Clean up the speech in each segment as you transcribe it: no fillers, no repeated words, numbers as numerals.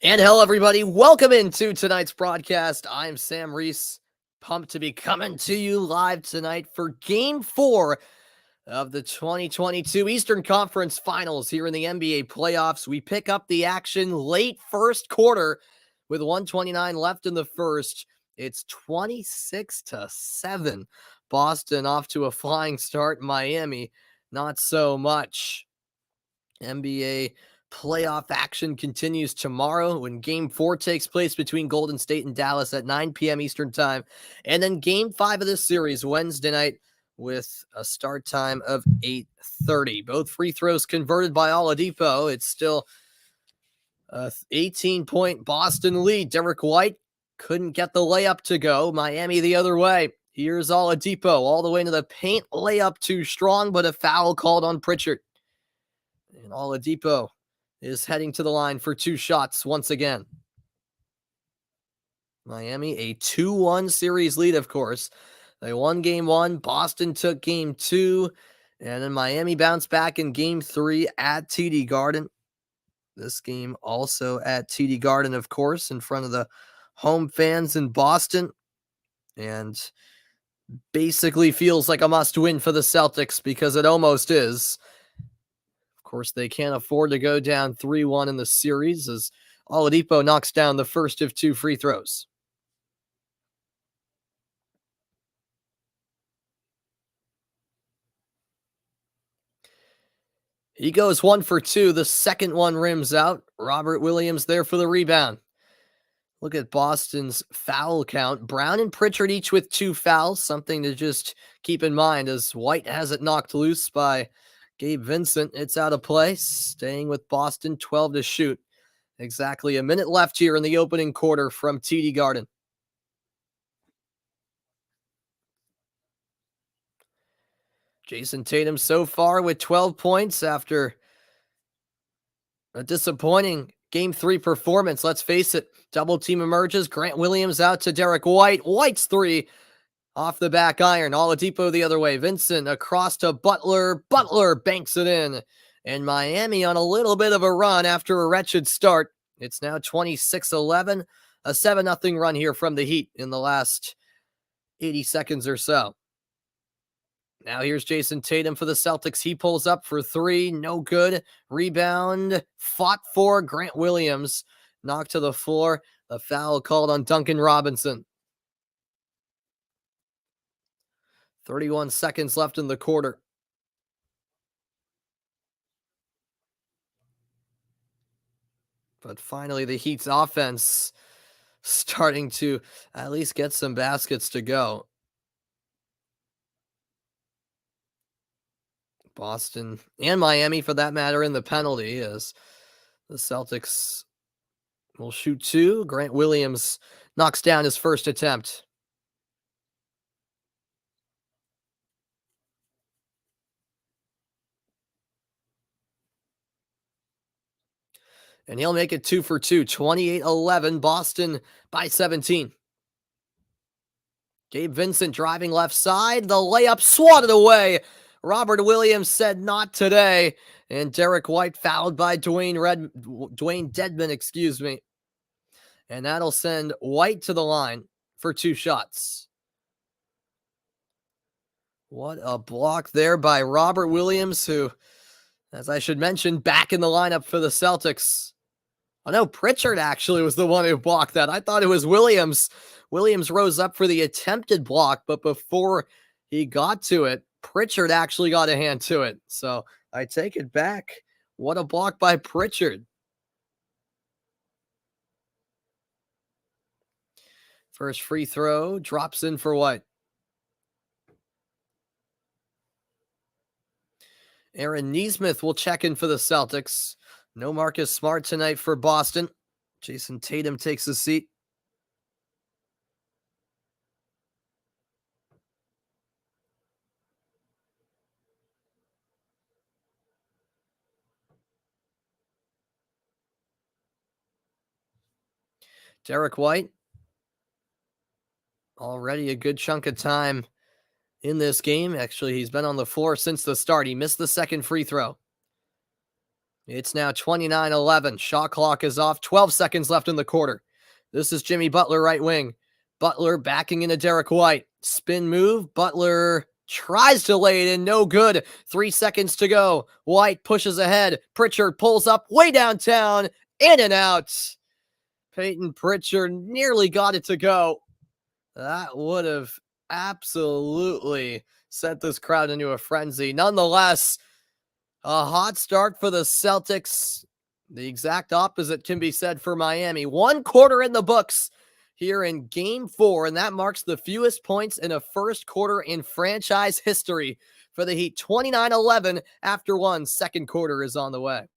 And hello, everybody. Welcome into tonight's broadcast. I'm Sam Reese, pumped to be coming to you live tonight for Game 4 of the 2022 Eastern Conference Finals here in the NBA playoffs. We pick up the action late first quarter with 1:29 left in the first. It's 26-7. Boston off to a flying start. Miami, not so much. NBA playoff action continues tomorrow when Game 4 takes place between Golden State and Dallas at 9 p.m. Eastern Time. And then Game 5 of this series Wednesday night with a start time of 8:30. Both free throws converted by Oladipo. It's still a 18-point Boston lead. Derek White couldn't get the layup to go. Miami the other way. Here's Oladipo all the way into the paint. Layup too strong, but a foul called on Pritchard. And Oladipo is heading to the line for two shots once again. Miami, a 2-1 series lead, of course. They won Game 1. Boston took Game 2. And then Miami bounced back in Game 3 at TD Garden. This game also at TD Garden, of course, in front of the home fans in Boston. And basically feels like a must-win for the Celtics because it almost is. Of course, they can't afford to go down 3-1 in the series as Oladipo knocks down the first of two free throws. He goes 1 for 2. The second one rims out. Robert Williams there for the rebound. Look at Boston's foul count. Brown and Pritchard each with 2 fouls, something to just keep in mind as White has it knocked loose by Gabe Vincent. It's out of play. Staying with Boston, 12 to shoot. Exactly a minute left here in the opening quarter from TD Garden. Jason Tatum so far with 12 points after a disappointing Game 3 performance. Let's face it, double team emerges. Grant Williams out to Derek White. White's three off the back iron. Oladipo the other way. Vincent across to Butler. Butler banks it in. And Miami on a little bit of a run after a wretched start. It's now 26-11. A 7-0 run here from the Heat in the last 80 seconds or so. Now here's Jason Tatum for the Celtics. He pulls up for 3. No good. Rebound. Fought for. Grant Williams knocked to the floor. A foul called on Duncan Robinson. 31 seconds left in the quarter. But finally, the Heat's offense starting to at least get some baskets to go. Boston and Miami, for that matter, in the penalty as the Celtics will shoot 2. Grant Williams knocks down his first attempt. And he'll make it 2 for 2. 28-11. Boston by 17. Gabe Vincent driving left side. The layup swatted away. Robert Williams said not today. And Derek White fouled by Dwayne Dedmon, And that'll send White to the line for 2 shots. What a block there by Robert Williams, who, as I should mention, back in the lineup for the Celtics. Oh no, Pritchard actually was the one who blocked that. I thought it was Williams. Williams rose up for the attempted block, but before he got to it, Pritchard actually got a hand to it. So I take it back. What a block by Pritchard. First free throw drops in for White. Aaron Nesmith will check in for the Celtics. No Marcus Smart tonight for Boston. Jason Tatum takes a seat. Derek White, already a good chunk of time in this game. Actually, he's been on the floor since the start. He missed the second free throw. It's now 29-11. Shot clock is off. 12 seconds left in the quarter. This is Jimmy Butler, right wing. Butler backing into Derek White. Spin move. Butler tries to lay it in. No good. 3 seconds to go. White pushes ahead. Pritchard pulls up way downtown. In and out. Peyton Pritchard nearly got it to go. That would have absolutely sent this crowd into a frenzy. Nonetheless, a hot start for the Celtics. The exact opposite can be said for Miami. 1 quarter in the books here in Game 4, and that marks the fewest points in a first quarter in franchise history for the Heat. 29-11 after 1. Second quarter is on the way.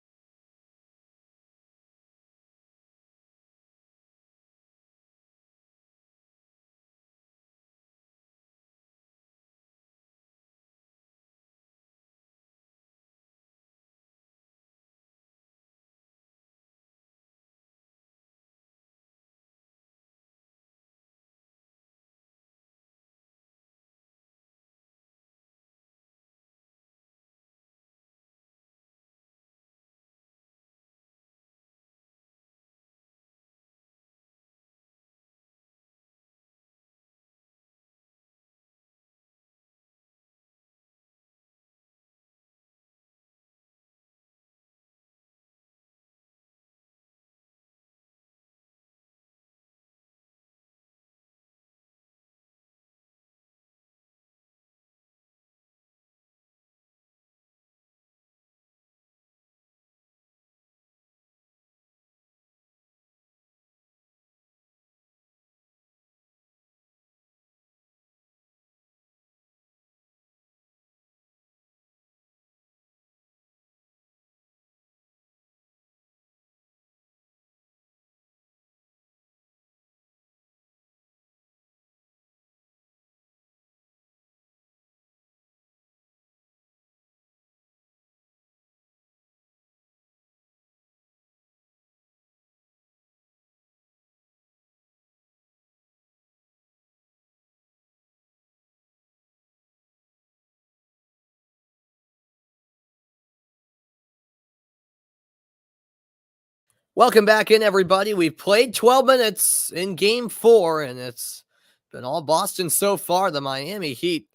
Welcome back in, everybody. We've played 12 minutes in Game 4, and it's been all Boston so far. The Miami Heat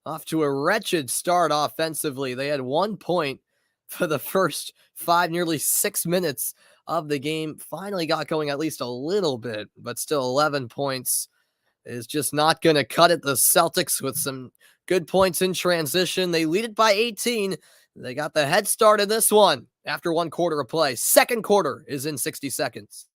off to a wretched start offensively. They had 1 point for the first 5, nearly 6 minutes of the game. Finally got going at least a little bit, but still 11 points is just not going to cut it. The Celtics with some good points in transition. They lead it by 18. They got the head start in this one after 1 quarter of play. Second quarter is in 60 seconds.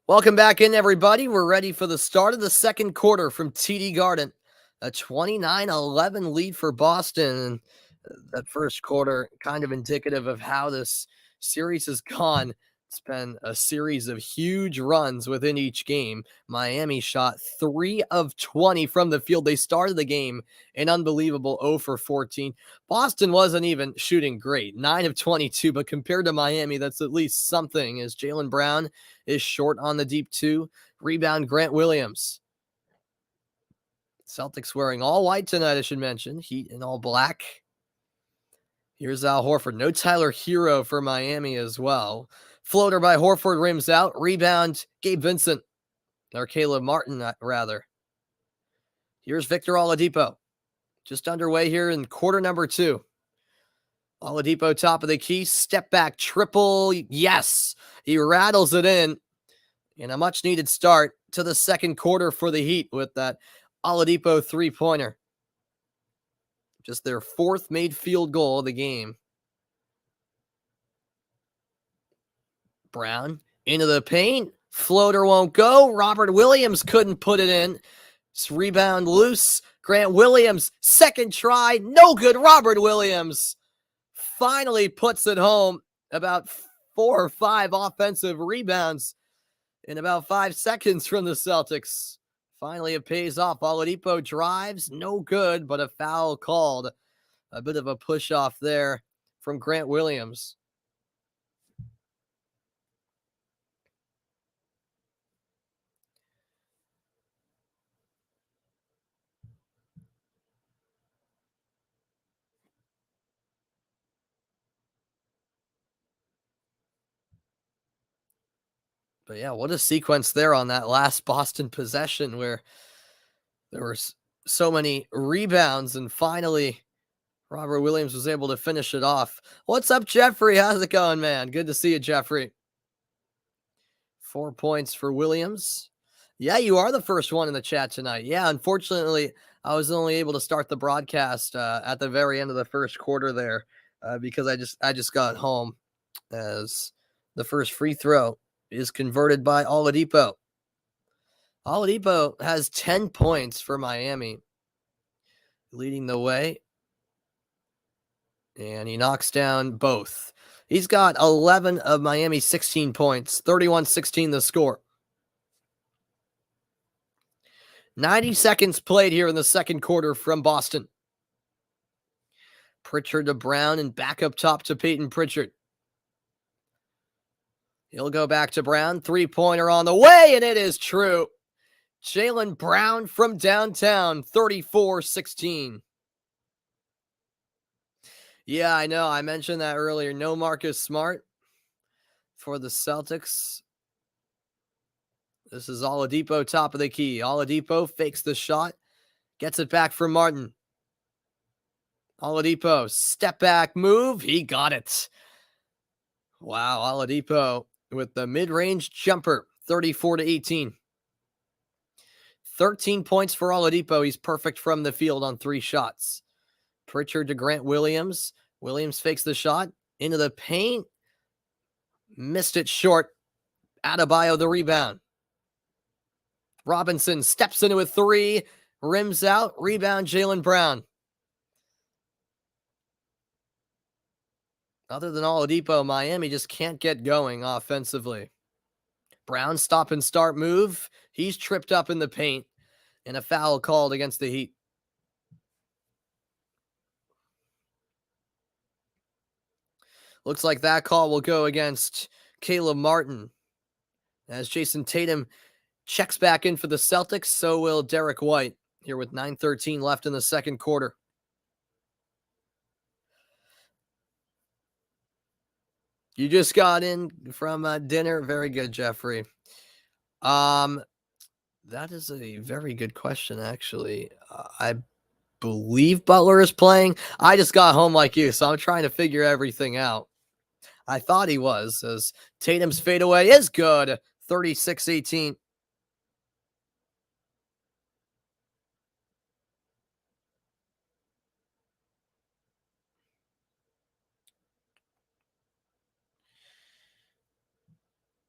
Welcome back in, everybody. We're ready for the start of the second quarter from TD Garden. A 29-11 lead for Boston. That first quarter kind of indicative of how this series has gone. It's been a series of huge runs within each game. Miami shot 3 of 20 from the field. They started the game an unbelievable 0 for 14. Boston wasn't even shooting great, 9 of 22, but compared to Miami, that's at least something, as Jaylen Brown is short on the deep 2. Rebound, Grant Williams. Celtics wearing all white tonight, I should mention. Heat in all black. Here's Al Horford. No Tyler Hero for Miami as well. Floater by Horford rims out. Rebound, Gabe Vincent. Or Caleb Martin, rather. Here's Victor Oladipo. Just underway here in quarter number 2. Oladipo, top of the key, step back triple. Yes, he rattles it in a much needed start to the second quarter for the Heat with that Oladipo 3-pointer. Just their fourth made field goal of the game. Brown into the paint. Floater won't go. Robert Williams couldn't put it in. It's rebound loose. Grant Williams, second try. No good. Robert Williams finally puts it home. About 4 or 5 offensive rebounds in about 5 seconds from the Celtics. Finally, it pays off. Oladipo drives. No good, but a foul called. A bit of a push off there from Grant Williams. But yeah, what a sequence there on that last Boston possession where there were so many rebounds and finally Robert Williams was able to finish it off. What's up, Jeffrey? How's it going, man? Good to see you, Jeffrey. 4 points for Williams. Yeah, you are the first one in the chat tonight. Yeah, unfortunately, I was only able to start the broadcast at the very end of the first quarter there because I just got home as the first free throw is converted by Oladipo. Oladipo has 10 points for Miami, leading the way. And he knocks down both. He's got 11 of Miami's 16 points, 31-16 the score. 90 seconds played here in the second quarter from Boston. Pritchard to Brown and back up top to Peyton Pritchard. He'll go back to Brown. 3-pointer on the way, and it is true. Jaylen Brown from downtown, 34-16. Yeah, I know. I mentioned that earlier. No Marcus Smart for the Celtics. This is Oladipo, top of the key. Oladipo fakes the shot, gets it back for Martin. Oladipo, step back move. He got it. Wow, Oladipo with the mid-range jumper, 34-18. 13 points for Oladipo. He's perfect from the field on 3 shots. Pritchard to Grant Williams. Williams fakes the shot into the paint. Missed it short. Adebayo the rebound. Robinson steps into a 3. Rims out. Rebound Jaylen Brown. Other than Oladipo, Miami just can't get going offensively. Brown stop and start move. He's tripped up in the paint and a foul called against the Heat. Looks like that call will go against Caleb Martin. As Jason Tatum checks back in for the Celtics, so will Derek White here with 9:13 left in the second quarter. You just got in from dinner. Very good, Jeffrey. That is a very good question, actually. I believe Butler is playing. I just got home like you, so I'm trying to figure everything out. I thought he was, as Tatum's fadeaway is good. 36-18.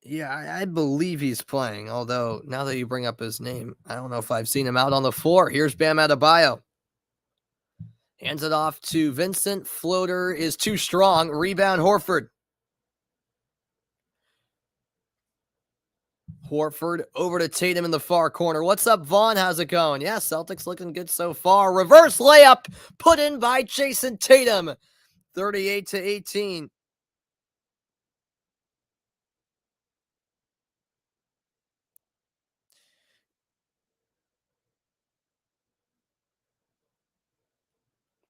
Yeah, I believe he's playing, although now that you bring up his name, I don't know if I've seen him out on the floor. Here's Bam Adebayo. Hands it off to Vincent. Floater is too strong. Rebound Horford. Horford over to Tatum in the far corner. What's up, Vaughn? How's it going? Yeah, Celtics looking good so far. Reverse layup put in by Jason Tatum. 38-18.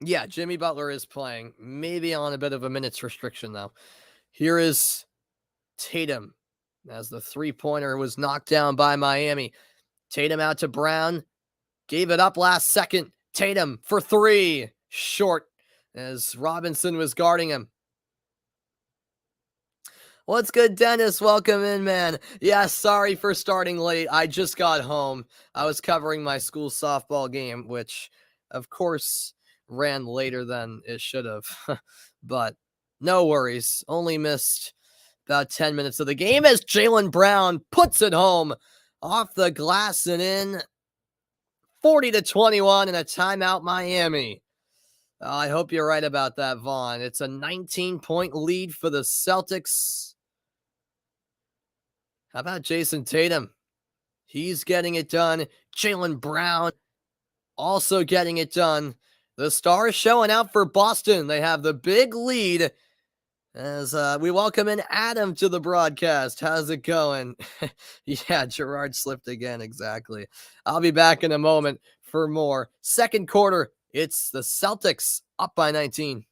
Yeah, Jimmy Butler is playing. Maybe on a bit of a minutes restriction, though. Here is Tatum as the 3-pointer was knocked down by Miami. Tatum out to Brown. Gave it up last second. Tatum for 3. Short. as Robinson was guarding him. What's good, Dennis? Welcome in, man. Yeah, sorry for starting late. I just got home. I was covering my school softball game, which, of course, ran later than it should have. But no worries. Only missed about 10 minutes of the game as Jaylen Brown puts it home off the glass and in 40-21 in a timeout, Miami. I hope you're right about that, Vaughn. It's a 19-point lead for the Celtics. How about Jason Tatum? He's getting it done. Jaylen Brown also getting it done. The Stars showing out for Boston. They have the big lead as we welcome in Adam to the broadcast. How's it going? Yeah, Gerard slipped again. Exactly. I'll be back in a moment for more. Second quarter, it's the Celtics up by 19.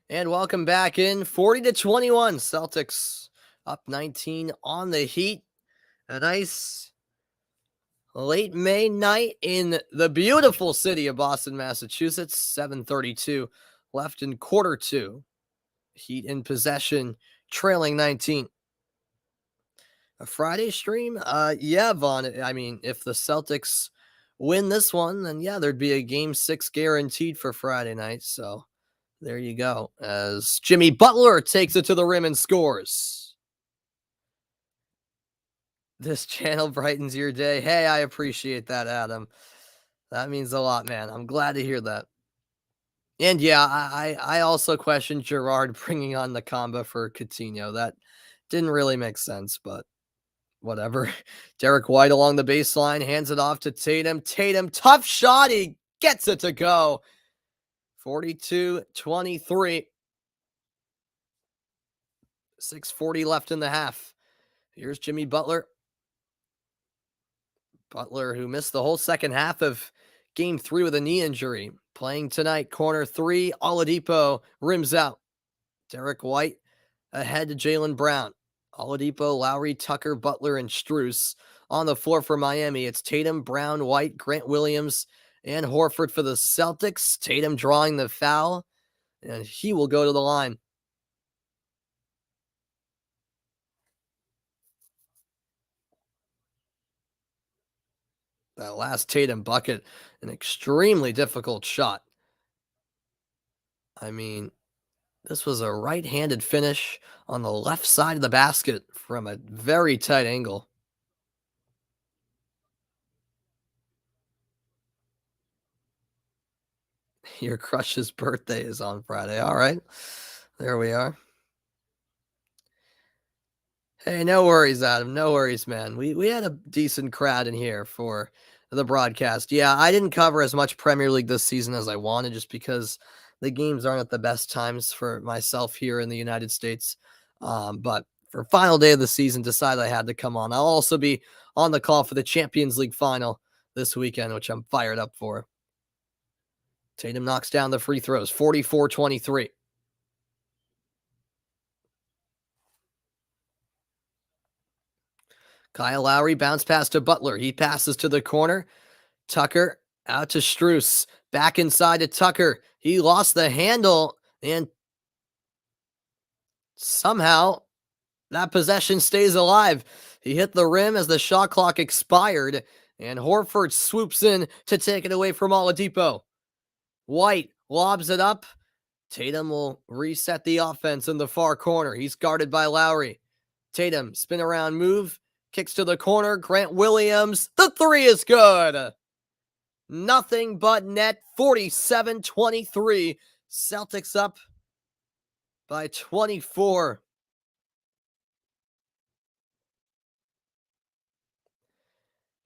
And welcome back in 40-21. Celtics up 19 on the Heat. A nice late May night in the beautiful city of Boston, Massachusetts. 7:32 left in quarter two. Heat in possession, trailing 19. A Friday stream? Yeah, Vaughn. I mean, if the Celtics win this one, then yeah, there'd be a game 6 guaranteed for Friday night. So there you go. As Jimmy Butler takes it to the rim and scores. This channel brightens your day. Hey, I appreciate that, Adam. That means a lot, man. I'm glad to hear that. And yeah, I also questioned Gerard bringing on the combo for Coutinho. That didn't really make sense, but whatever. Derek White along the baseline, hands it off to Tatum. Tatum, tough shot. He gets it to go. 42-23. 6:40 left in the half. Here's Jimmy Butler. Butler, who missed the whole second half of game 3 with a knee injury, playing tonight. Corner 3, Oladipo rims out. Derek White ahead to Jaylen Brown. Oladipo, Lowry, Tucker, Butler, and Strus on the floor for Miami. It's Tatum, Brown, White, Grant Williams, and Horford for the Celtics. Tatum drawing the foul, and he will go to the line. That last Tatum bucket, an extremely difficult shot. I mean, this was a right-handed finish on the left side of the basket from a very tight angle. Your crush's birthday is on Friday. All right. There we are. Hey, no worries, Adam. No worries, man. We had a decent crowd in here for the broadcast. Yeah, I didn't cover as much Premier League this season as I wanted just because the games aren't at the best times for myself here in the United States. But for final day of the season, decided I had to come on. I'll also be on the call for the Champions League final this weekend, which I'm fired up for. Tatum knocks down the free throws, 44-23. Kyle Lowry bounce pass to Butler. He passes to the corner. Tucker out to Strus. Back inside to Tucker. He lost the handle, and somehow that possession stays alive. He hit the rim as the shot clock expired, and Horford swoops in to take it away from Oladipo. White lobs it up. Tatum will reset the offense in the far corner. He's guarded by Lowry. Tatum, spin around move, kicks to the corner. Grant Williams, the three is good. Nothing but net, 47-23. Celtics up by 24.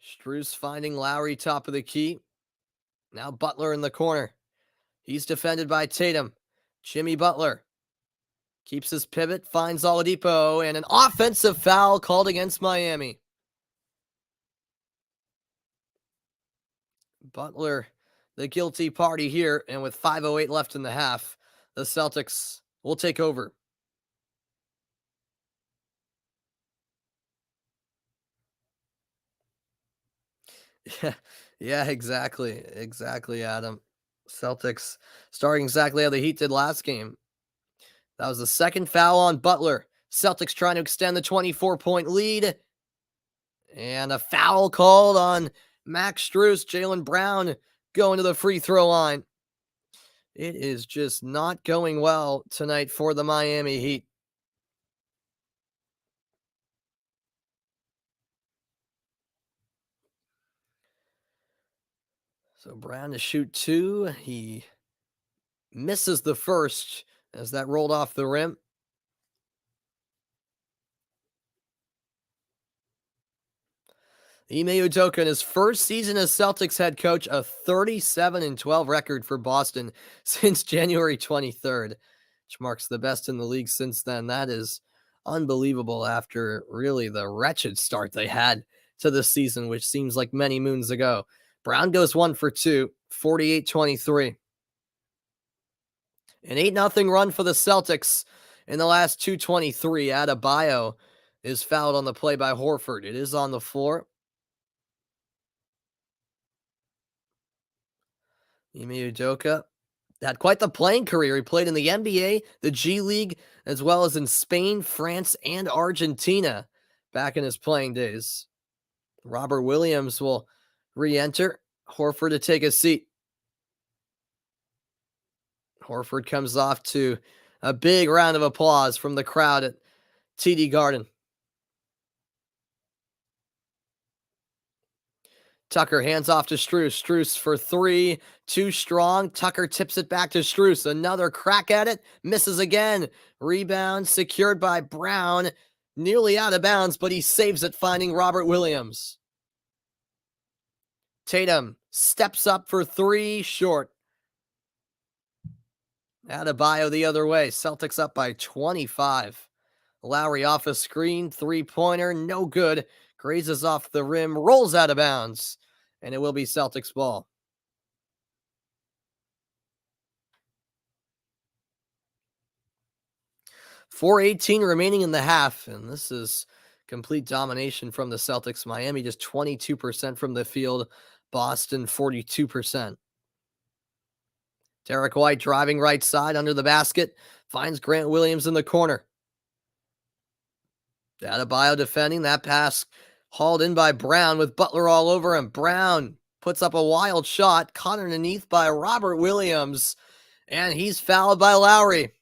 Strus finding Lowry top of the key. Now Butler in the corner. He's defended by Tatum. Jimmy Butler keeps his pivot, finds Oladipo, and an offensive foul called against Miami. Butler, the guilty party here, and with 5:08 left in the half, the Celtics will take over. Yeah, exactly, Adam. Celtics starting exactly how the Heat did last game. That was the second foul on Butler. Celtics trying to extend the 24-point lead. And a foul called on Max Strus. Jaylen Brown going to the free throw line. It is just not going well tonight for the Miami Heat. So Brown to shoot two. He misses the first as that rolled off the rim. Ime Udoka in his first season as Celtics head coach, a 37-12 record for Boston since January 23rd, which marks the best in the league since then. That is unbelievable after really the wretched start they had to the season, which seems like many moons ago. Brown goes 1 for 2, 48-23. An 8-0 run for the Celtics in the last 2:23. Adebayo is fouled on the play by Horford. It is on the floor. Ime Udoka had quite the playing career. He played in the NBA, the G League, as well as in Spain, France, and Argentina back in his playing days. Robert Williams will re-enter. Horford to take a seat. Horford comes off to a big round of applause from the crowd at TD Garden. Tucker hands off to Strus. Strus for three. Too strong. Tucker tips it back to Strus. Another crack at it. Misses again. Rebound secured by Brown. Nearly out of bounds, but he saves it, finding Robert Williams. Tatum steps up for three. Short. Adebayo the other way. Celtics up by 25. Lowry off a screen. Three-pointer. No good. grazes off the rim, rolls out of bounds, and it will be Celtics ball. 4:18 remaining in the half, and this is complete domination from the Celtics. Miami just 22% from the field, Boston 42%. Derek White driving right side under the basket, finds Grant Williams in the corner. Adebayo defending, that pass hauled in by Brown with Butler all over him. Brown puts up a wild shot, caught underneath by Robert Williams, and he's fouled by Lowry.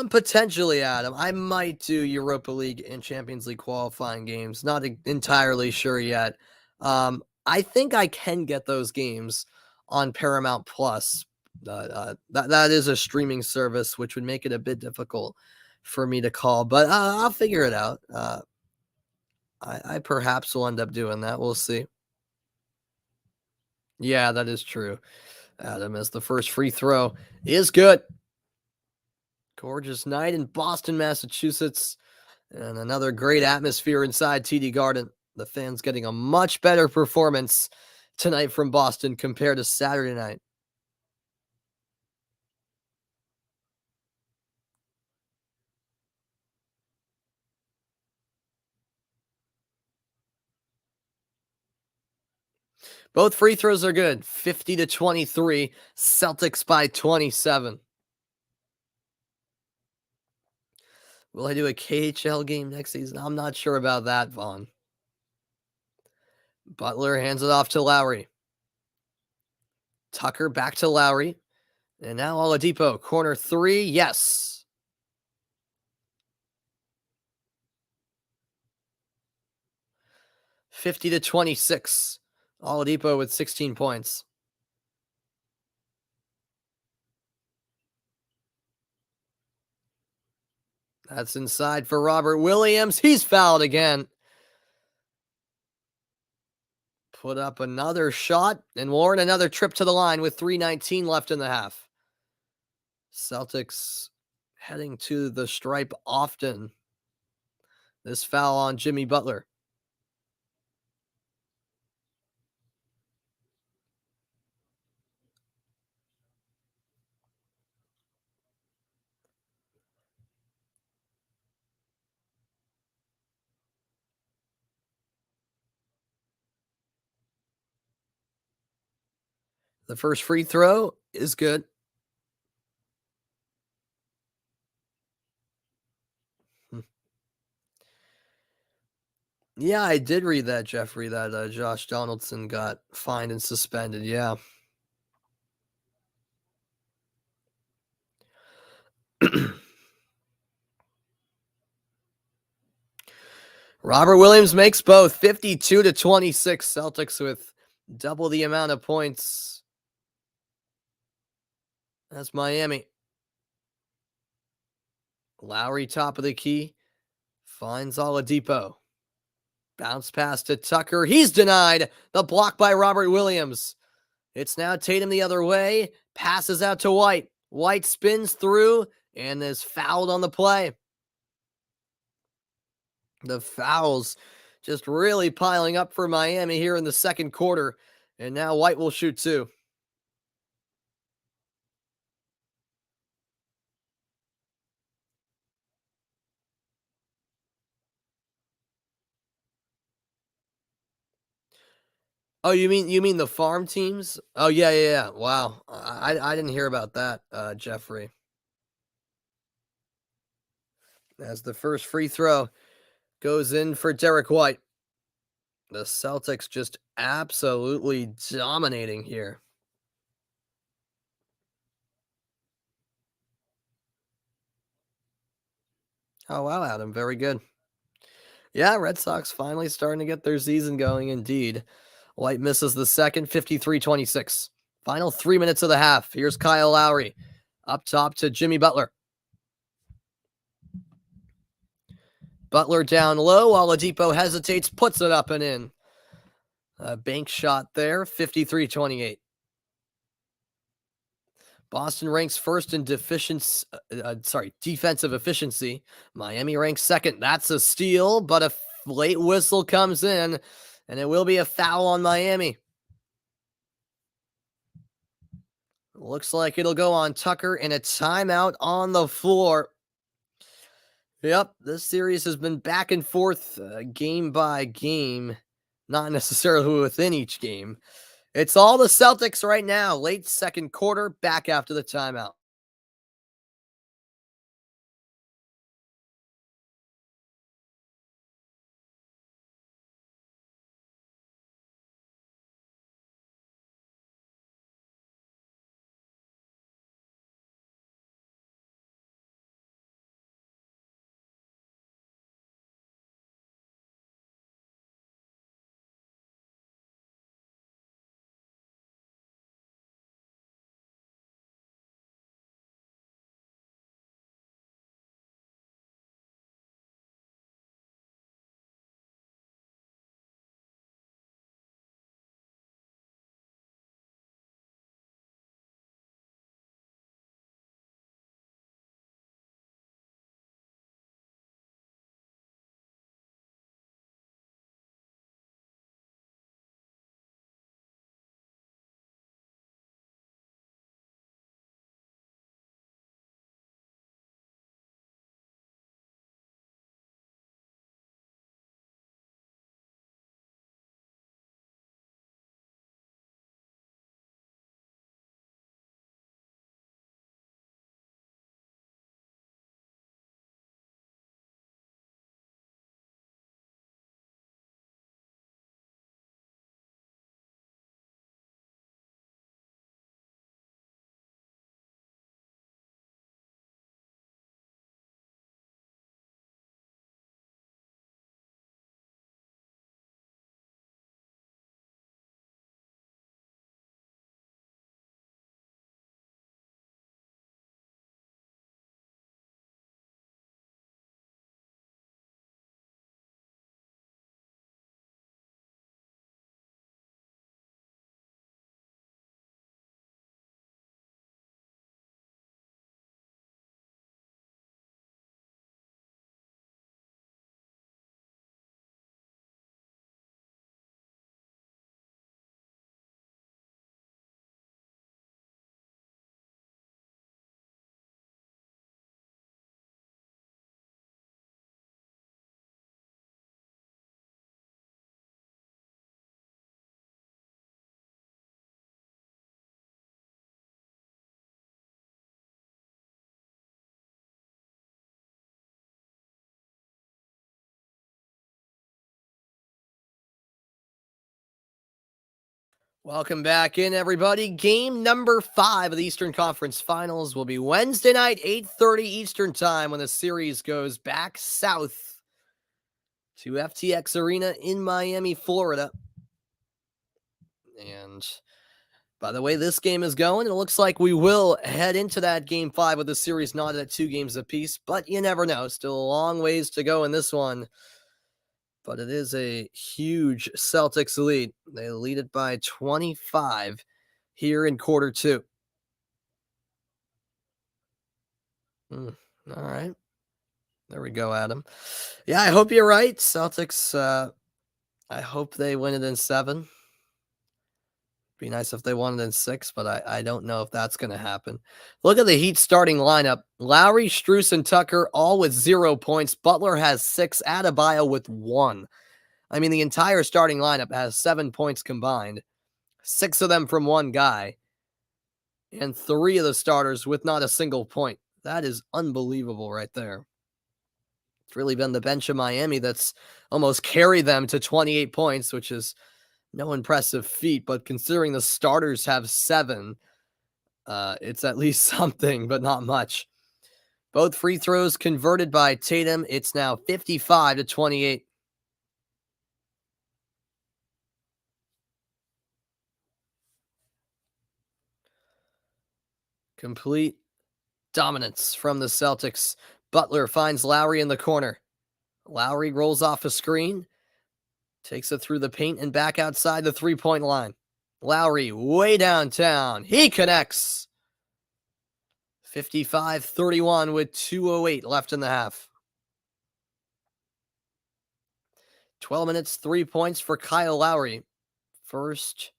Potentially, Adam. I might do Europa League and Champions League qualifying games. Not entirely sure yet. I think I can get those games on Paramount Plus. That is a streaming service, which would make it a bit difficult for me to call, but I'll figure it out. I perhaps will end up doing that. We'll see. Yeah, that is true. Adam, as the first free throw is good. Gorgeous night in Boston, Massachusetts, and another great atmosphere inside TD Garden. The fans getting a much better performance tonight from Boston compared to Saturday night. Both free throws are good. 50-23, Celtics by 27. Will I do a KHL game next season? I'm not sure about that, Vaughn. Butler hands it off to Lowry. Tucker back to Lowry. And now Oladipo, corner three, yes. $50-26. Oladipo with 16 points. That's inside for Robert Williams. He's fouled again. Put up another shot and warrant another trip to the line with 3:19 left in the half. Celtics heading to the stripe often. This foul on Jimmy Butler. The first free throw is good. Yeah, I did read that, Jeffrey, that Josh Donaldson got fined and suspended. Yeah. Robert Williams makes both. 52-26. Celtics with double the amount of points. That's Miami. Lowry, top of the key, finds Oladipo. Bounce pass to Tucker. He's denied. The block by Robert Williams. It's now Tatum the other way. Passes out to White. White spins through and is fouled on the play. The fouls just really piling up for Miami here in the second quarter. And now White will shoot two. Oh, you mean the farm teams? Oh, yeah. Wow. I didn't hear about that, Jeffrey. As the first free throw goes in for Derek White. The Celtics just absolutely dominating here. Oh, wow, Adam. Very good. Yeah, Red Sox finally starting to get their season going indeed. White misses the second, 53-26. Final 3 minutes of the half. Here's Kyle Lowry. Up top to Jimmy Butler. Butler down low. Oladipo hesitates, puts it up and in. A bank shot there, 53-28. Boston ranks first in defensive efficiency. Miami ranks second. That's a steal, but a late whistle comes in, and it will be a foul on Miami. Looks like it'll go on Tucker and a timeout on the floor. Yep, this series has been back and forth game by game, not necessarily within each game. It's all the Celtics right now, late second quarter, back after the timeout. Welcome back in, everybody. Game number 5 of the Eastern Conference Finals will be Wednesday night, 8:30 Eastern Time, when the series goes back south to FTX Arena in Miami, Florida. And by the way this game is going, it looks like we will head into that Game 5 with the series not at 2 games apiece, but you never know. Still a long ways to go in this one. But it is a huge Celtics lead. They lead it by 25 here in quarter 2. All right. There we go, Adam. Yeah, I hope you're right. Celtics, I hope they win it in 7. Be nice if they won it in 6, but I don't know if that's going to happen. Look at the Heat starting lineup. Lowry, Strus, and Tucker all with 0 points. Butler has 6. Adebayo with 1. I mean, the entire starting lineup has 7 points combined. 6 of them from one guy. And 3 of the starters with not a single point. That is unbelievable right there. It's really been the bench of Miami that's almost carried them to 28 points, which is no impressive feat. But considering the starters have 7, it's at least something, but not much. Both free throws converted by Tatum. It's now 55-28. Complete dominance from the Celtics. Butler finds Lowry in the corner. Lowry rolls off a screen, takes it through the paint and back outside the 3-point line. Lowry way downtown. He connects. 55-31 with 2:08 left in the half. 12 minutes, 3 points for Kyle Lowry. First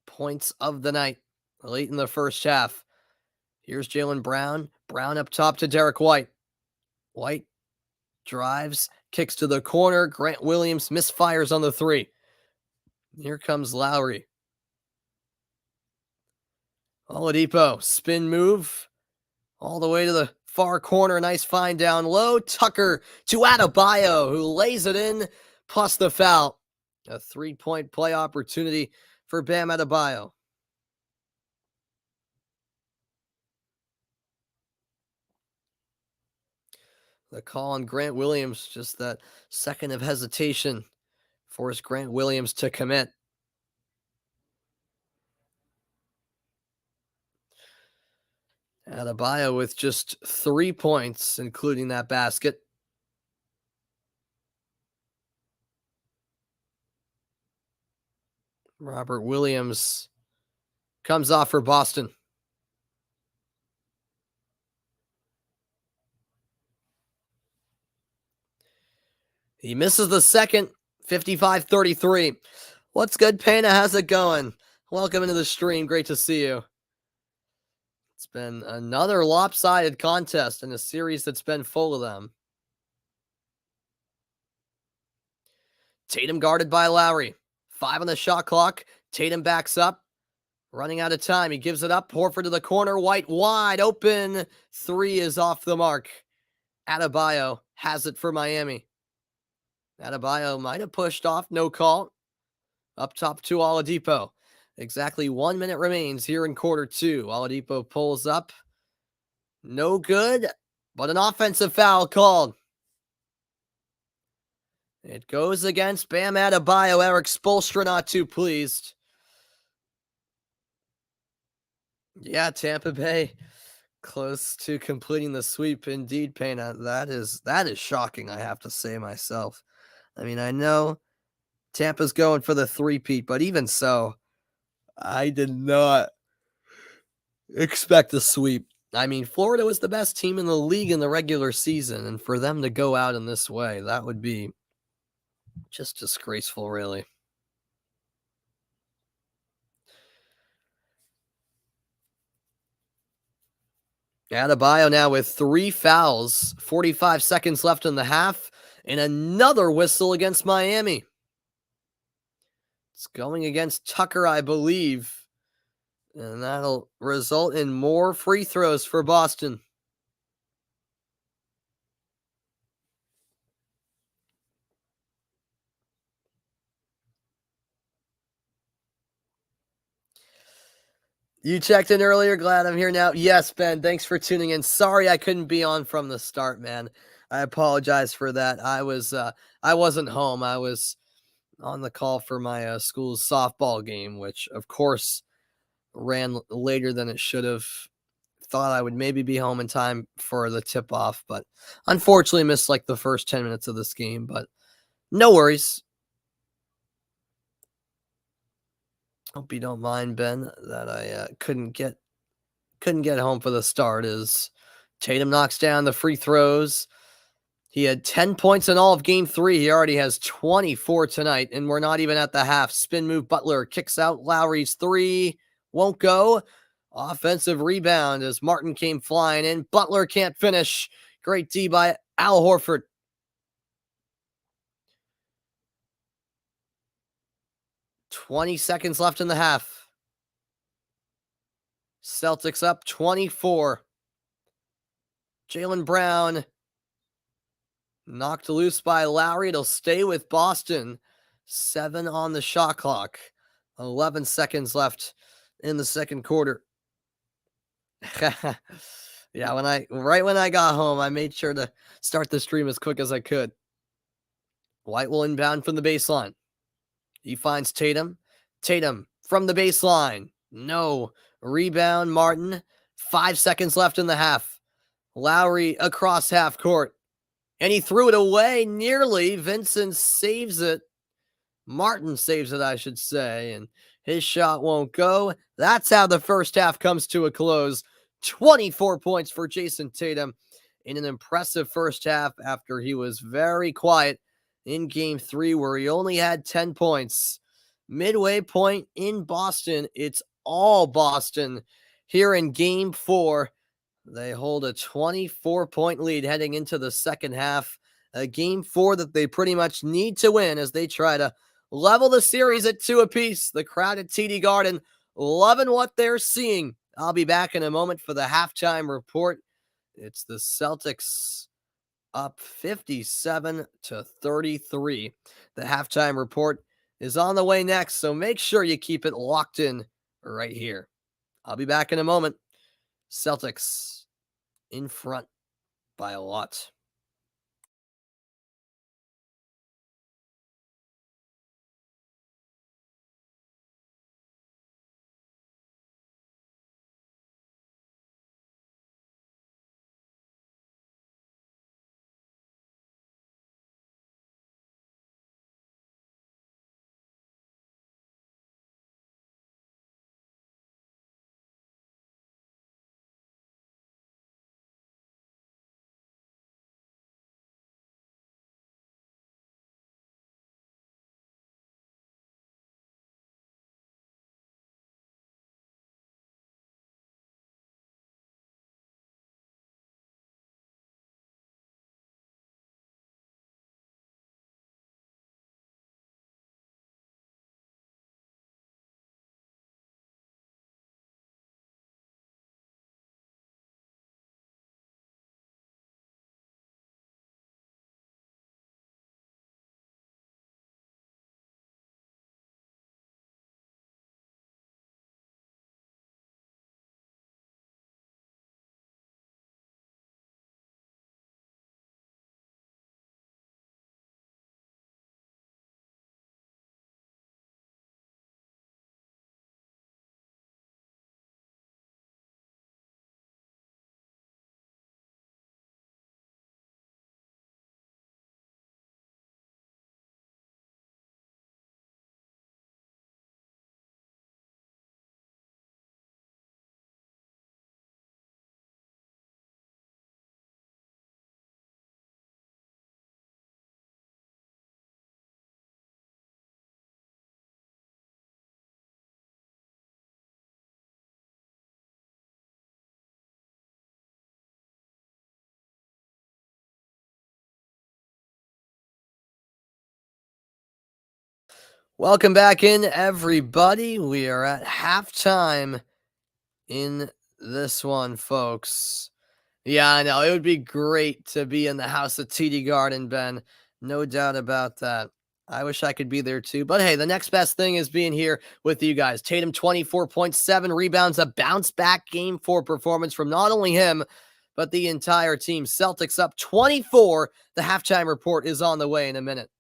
points of the night late in the first half. Here's Jaylen Brown. Brown up top to Derek White. White drives, kicks to the corner. Grant Williams misfires on the three. Here comes Lowry. Oladipo, spin move. All the way to the far corner. Nice find down low. Tucker to Adebayo, who lays it in, plus the foul. A 3-point play opportunity for Bam Adebayo. The call on Grant Williams, just that second of hesitation, forced Grant Williams to commit. Adebayo with just 3 points, including that basket. Robert Williams comes off for Boston. He misses the second, 55-33. What's good, Pena? How's it going? Welcome into the stream. Great to see you. It's been another lopsided contest in a series that's been full of them. Tatum guarded by Lowry. 5 on the shot clock. Tatum backs up. Running out of time. He gives it up. Horford to the corner. White wide open. 3 is off the mark. Adebayo has it for Miami. Adebayo might have pushed off. No call. Up top to Oladipo. Exactly 1 minute remains here in quarter 2. Oladipo pulls up. No good, but an offensive foul called. It goes against Bam Adebayo. Eric Spoelstra not too pleased. Yeah, Tampa Bay close to completing the sweep indeed, Pena. That is shocking, I have to say myself. I mean, I know Tampa's going for the three-peat, but even so, I did not expect a sweep. I mean, Florida was the best team in the league in the regular season, and for them to go out in this way, that would be just disgraceful, really. Adebayo now with 3 fouls, 45 seconds left in the half, and another whistle against Miami. It's going against Tucker, I believe, and that'll result in more free throws for Boston. You checked in earlier. Glad I'm here now. Yes, Ben, thanks for tuning in. Sorry I couldn't be on from the start, man. I apologize for that. I wasn't home. I was on the call for my school's softball game, which of course ran later than it should have. Thought I would maybe be home in time for the tip off, but unfortunately missed like the first 10 minutes of this game, but no worries. Hope you don't mind, Ben, that I couldn't get home for the start. As Tatum knocks down the free throws. He had 10 points in all of game 3. He already has 24 tonight, and we're not even at the half. Spin move, Butler kicks out Lowry's 3. Won't go. Offensive rebound as Martin came flying in. Butler can't finish. Great D by Al Horford. "20 seconds left in the half. Celtics up 24. Jaylen Brown knocked loose by Lowry. It'll stay with Boston. 7 on the shot clock. 11 seconds left in the second quarter. Yeah, right when I got home, I made sure to start the stream as quick as I could. White will inbound from the baseline. He finds Tatum. Tatum from the baseline. No. Rebound, Martin. 5 seconds left in the half. Lowry across half court. And he threw it away nearly. Vincent saves it. Martin saves it, I should say. And his shot won't go. That's how the first half comes to a close. 24 points for Jason Tatum in an impressive first half after he was very quiet in game 3 where he only had 10 points. Midway point in Boston, it's all Boston. Here in game 4, they hold a 24-point lead heading into the second half. A game 4 that they pretty much need to win as they try to level the series at 2 apiece. The crowd at TD Garden loving what they're seeing. I'll be back in a moment for the halftime report. It's the Celtics up 57-33. The halftime report is on the way next, so make sure you keep it locked in right here. I'll be back in a moment. Celtics in front by a lot. Welcome back in, everybody. We are at halftime in this one, folks. Yeah, I know. It would be great to be in the house of TD Garden, Ben. No doubt about that. I wish I could be there too. But hey, the next best thing is being here with you guys. Tatum, 24.7 rebounds, a bounce back game 4 performance from not only him, but the entire team. Celtics up 24. The halftime report is on the way in a minute.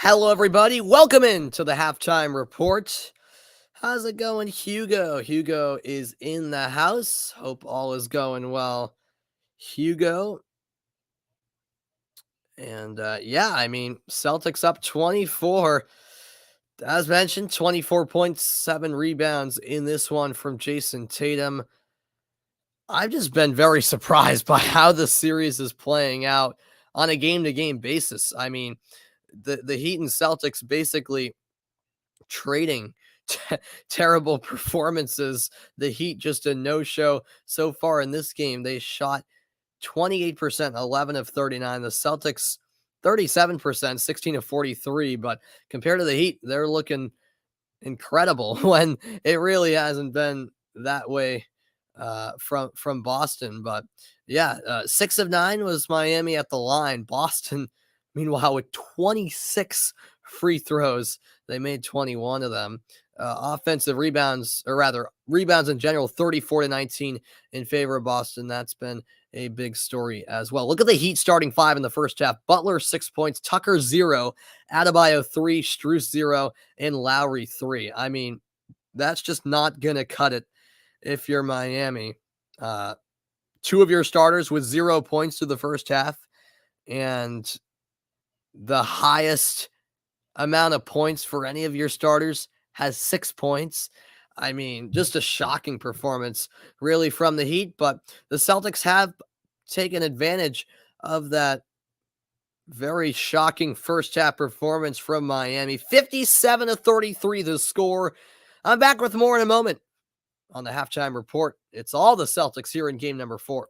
Hello, everybody. Welcome in to the halftime report. How's it going, Hugo? Hugo is in the house. Hope all is going well Hugo. And yeah, I mean, Celtics up 24. As mentioned, 24.7 rebounds in this one from Jason Tatum. I've just been very surprised by how the series is playing out on a game-to-game basis. I mean, the Heat and Celtics basically trading terrible performances. The Heat just a no-show so far in this game. They shot 28%, 11 of 39. The Celtics 37%, 16 of 43, but compared to the Heat, they're looking incredible when it really hasn't been that way from Boston. But yeah, 6 of 9 was Miami at the line. Boston, meanwhile, with 26 free throws, they made 21 of them. Offensive rebounds, or rather rebounds in general, 34-19 in favor of Boston. That's been a big story as well. Look at the Heat starting five in the first half. Butler 6 points, Tucker 0, Adebayo 3, Strus 0, and Lowry 3. I mean, that's just not gonna cut it if you're Miami. Two of your starters with 0 points through the first half, and the highest amount of points for any of your starters has 6 points. I mean, just a shocking performance, really, from the Heat. But the Celtics have taken advantage of that very shocking first half performance from Miami. 57-33 the score. I'm back with more in a moment on the halftime report. It's all the Celtics here in game number 4.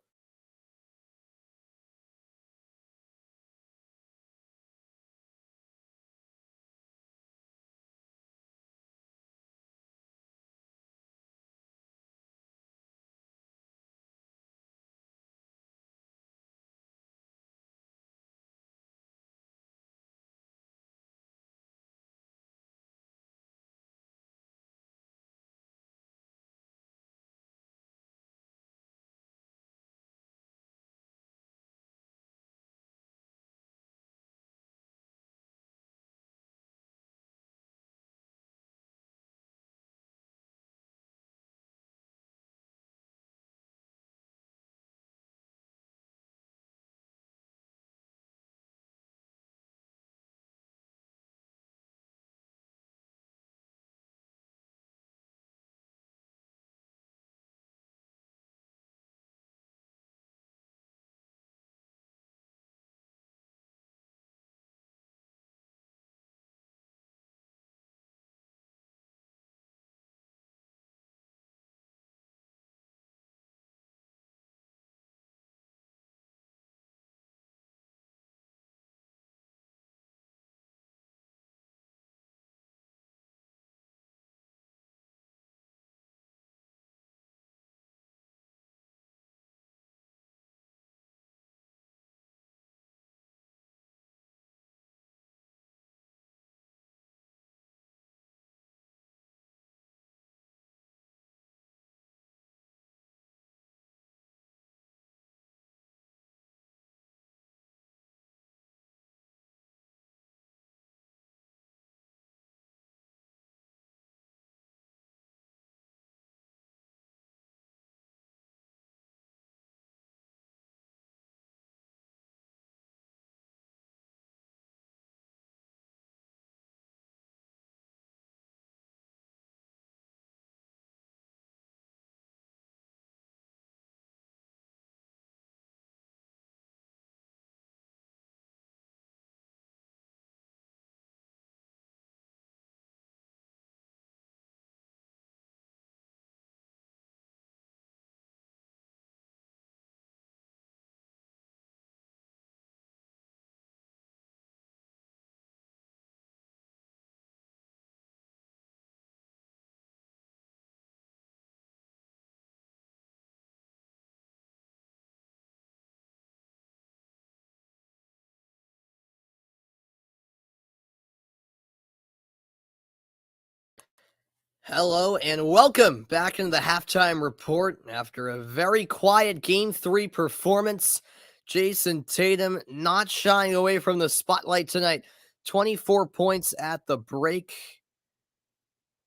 Hello and welcome back into the halftime report. After a very quiet game 3 performance, Jason Tatum not shying away from the spotlight tonight. 24 points at the break.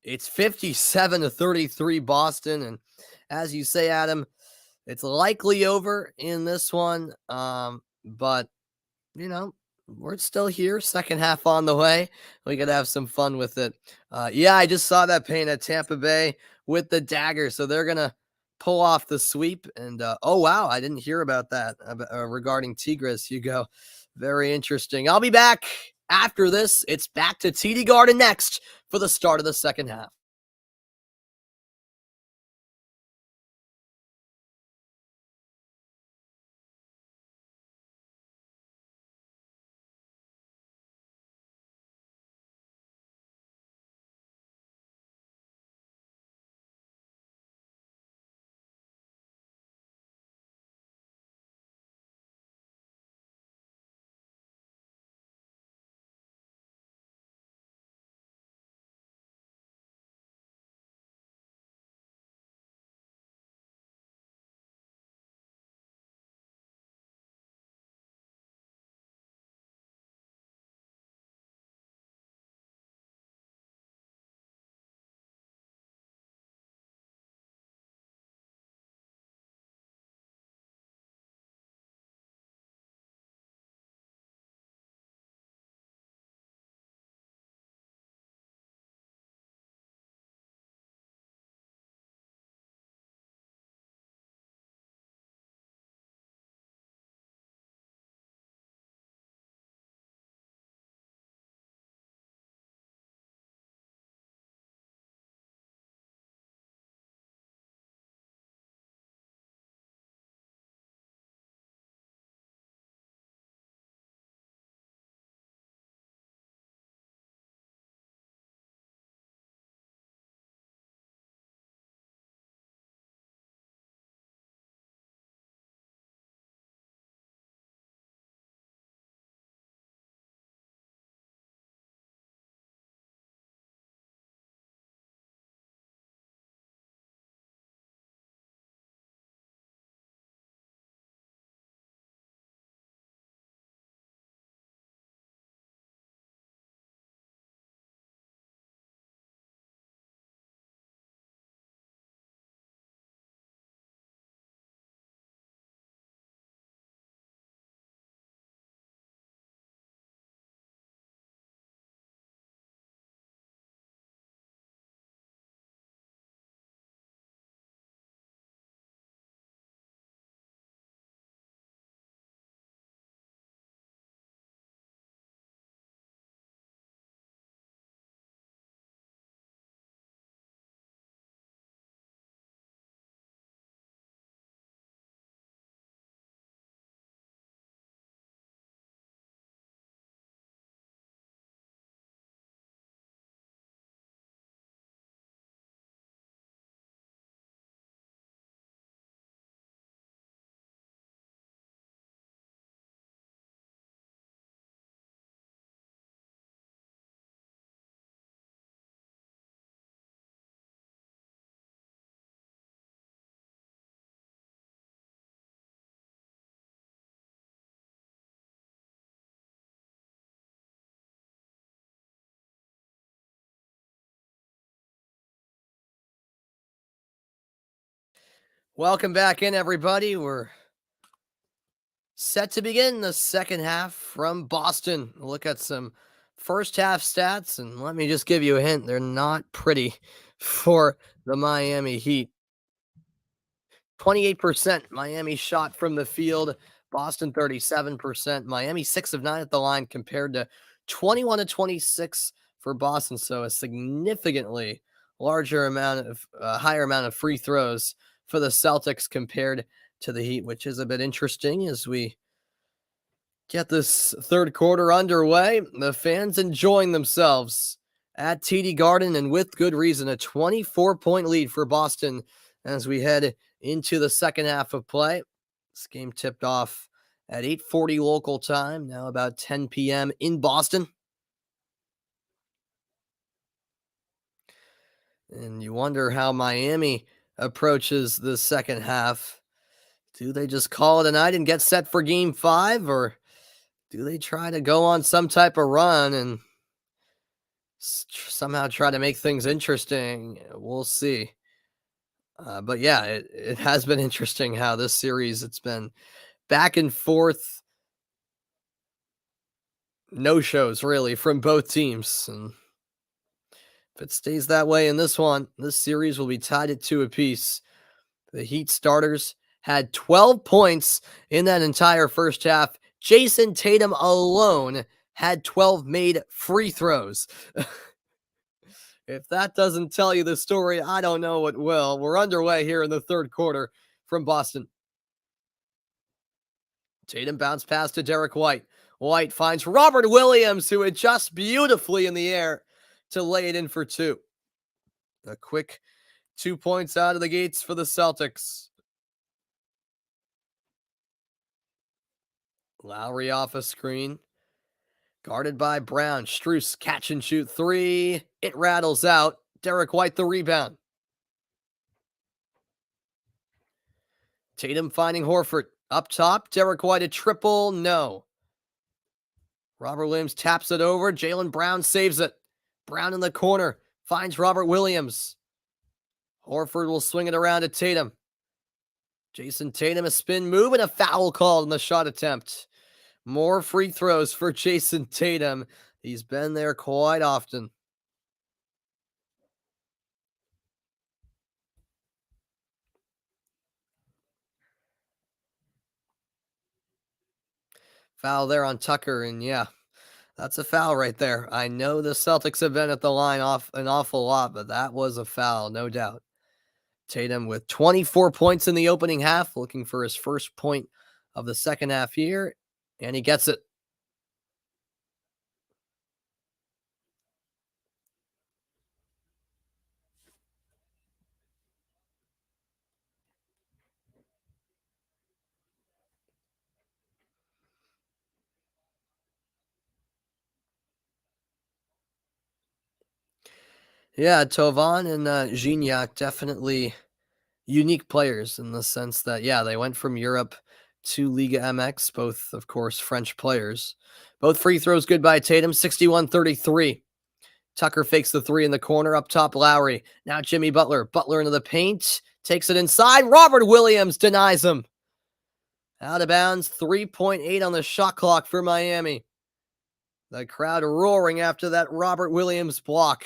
It's 57-33 Boston. And as you say, Adam, It's likely over in this one, but you know, we're still here. Second half on the way. We could have some fun with it. Yeah, I just saw that paint at Tampa Bay with the dagger, so they're gonna pull off the sweep. And oh wow, I didn't hear about that regarding Tigres. Hugo, very interesting. I'll be back after this. It's back to TD Garden next for the start of the second half. Welcome back in, everybody. We're set to begin the second half from Boston. Look at some first half stats, and let me just give you a hint. They're not pretty for the Miami Heat. 28% Miami shot from the field, Boston 37%, Miami 6 of 9 at the line compared to 21 to 26 for Boston. So a significantly larger amount of higher amount of free throws for the Celtics compared to the Heat, which is a bit interesting as we get this third quarter underway. The fans enjoying themselves at TD Garden, and with good reason. A 24-point lead for Boston as we head into the second half of play. This game tipped off at 8:40 local time, now about 10 p.m. in Boston. And you wonder how Miami approaches the second half. Do they just call it a night and get set for game 5, or do they try to go on some type of run and somehow try to make things interesting? We'll see. But yeah, it has been interesting how this series, it's been back and forth, no shows really from both teams. And if it stays that way in this one, this series will be tied at 2 apiece. The Heat starters had 12 points in that entire first half. Jason Tatum alone had 12 made free throws. If that doesn't tell you the story, I don't know what will. We're underway here in the third quarter from Boston. Tatum bounced pass to Derek White. White finds Robert Williams, who adjusts beautifully in the air to lay it in for 2. A quick 2 points out of the gates for the Celtics. Lowry off a screen. Guarded by Brown. Strus catch and shoot 3. It rattles out. Derek White the rebound. Tatum finding Horford. Up top, Derek White a triple. No. Robert Williams taps it over. Jaylen Brown saves it. Brown in the corner. Finds Robert Williams. Horford will swing it around to Tatum. Jason Tatum, a spin move and a foul called in the shot attempt. More free throws for Jason Tatum. He's been there quite often. Foul there on Tucker, and yeah, that's a foul right there. I know the Celtics have been at the line off an awful lot, but that was a foul, no doubt. Tatum with 24 points in the opening half, looking for his first point of the second half here, and he gets it. Yeah, Tovan and Gignac, definitely unique players in the sense that, yeah, they went from Europe to Liga MX, both, of course, French players. Both free throws good by Tatum, 61-33. Tucker fakes the 3 in the corner. Up top, Lowry. Now Jimmy Butler. Butler into the paint. Takes it inside. Robert Williams denies him. Out of bounds. 3.8 on the shot clock for Miami. The crowd roaring after that Robert Williams block.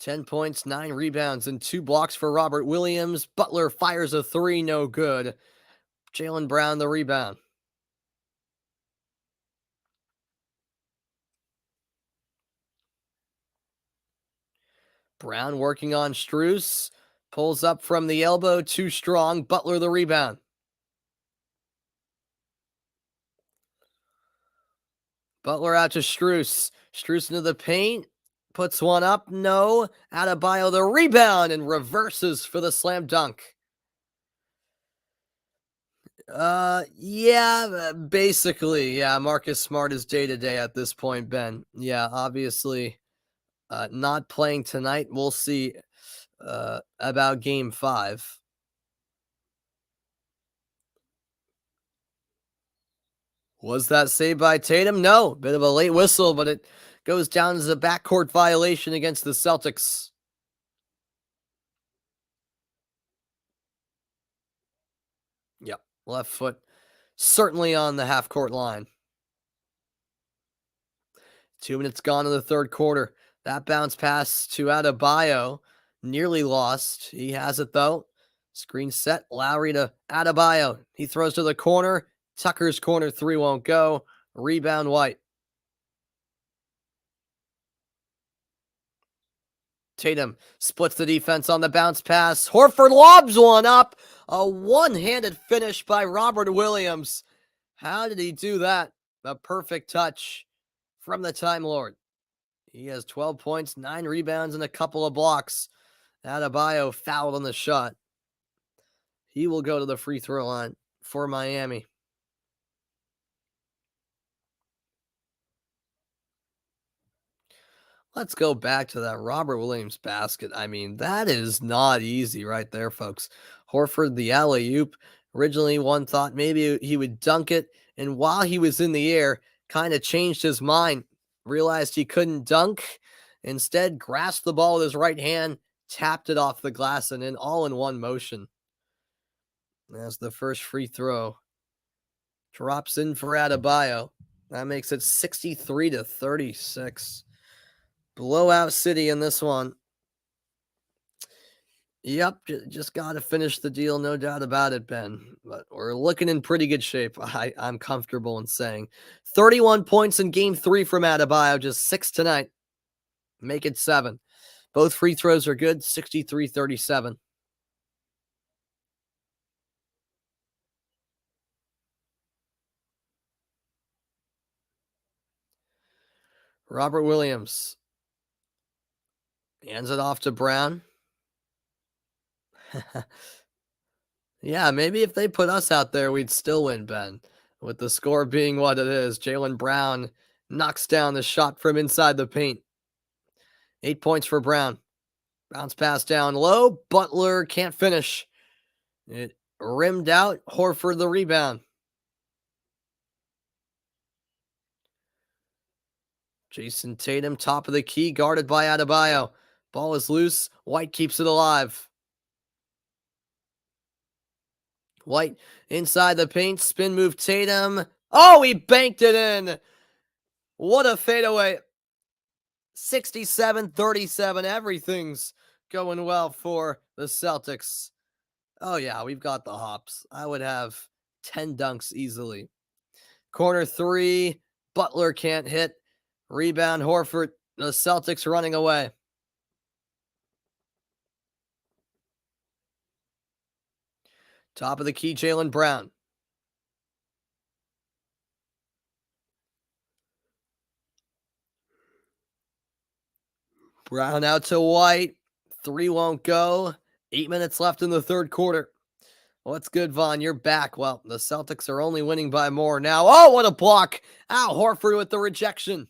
Ten points, 9 rebounds, and 2 blocks for Robert Williams. Butler fires a 3, no good. Jaylen Brown the rebound. Brown working on Strus. Pulls up from the elbow, too strong. Butler the rebound. Butler out to Strus. Strus into the paint. Puts one up. No. Adebayo the rebound and reverses for the slam dunk. Yeah, basically. Yeah, Marcus Smart is day to day at this point, Ben. Yeah, obviously, not playing tonight. We'll see about game 5. Was that saved by Tatum? No. Bit of a late whistle, but it goes down as a backcourt violation against the Celtics. Yep. Left foot certainly on the half court line. 2 minutes gone in the third quarter. That bounce pass to Adebayo, nearly lost. He has it though. Screen set. Lowry to Adebayo. He throws to the corner. Tucker's corner 3 won't go. Rebound White. Tatum splits the defense on the bounce pass. Horford lobs one up. A one-handed finish by Robert Williams. How did he do that? The perfect touch from the Time Lord. He has 12 points, 9 rebounds, and a couple of blocks. Adebayo fouled on the shot. He will go to the free throw line for Miami. Let's go back to that Robert Williams basket. I mean, that is not easy right there, folks. Horford, the alley-oop. Originally, one thought maybe he would dunk it, and while he was in the air, kind of changed his mind. realized he couldn't dunk. Instead, grasped the ball with his right hand, tapped it off the glass, and in all in one motion. As the first free throw drops in for Adebayo. That makes it 63-36. Blowout City in this one. Yep, just got to finish the deal, no doubt about it, Ben. But we're looking in pretty good shape, I'm comfortable in saying. 31 points in game 3 from Adebayo, just 6 tonight. Make it 7. Both free throws are good, 63-37. Robert Williams hands it off to Brown. Yeah, maybe if they put us out there, we'd still win, Ben. With the score being what it is, Jaylen Brown knocks down the shot from inside the paint. 8 points for Brown. Bounce pass down low. Butler can't finish. It rimmed out. Horford the rebound. Jason Tatum, top of the key, guarded by Adebayo. Ball is loose. White keeps it alive. White inside the paint. Spin move Tatum. Oh, he banked it in. What a fadeaway. 67-37. Everything's going well for the Celtics. Oh, yeah, we've got the hops. I would have 10 dunks easily. Corner 3. Butler can't hit. Rebound Horford. The Celtics running away. Top of the key, Jaylen Brown. Brown out to White. 3 won't go. 8 minutes left in the third quarter. What's good, Vaughn? You're back. Well, the Celtics are only winning by more now. Oh, what a block. Al Horford with the rejection.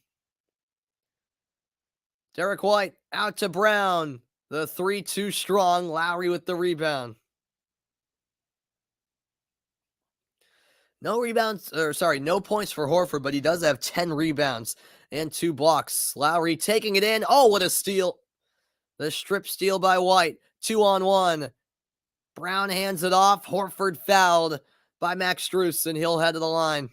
Derek White out to Brown. The 3 too strong. Lowry with the rebound. No points for Horford, but he does have 10 rebounds and 2 blocks. Lowry taking it in. Oh, what a steal. The strip steal by White. 2-on-1. Brown hands it off. Horford fouled by Max Strus, and he'll head to the line.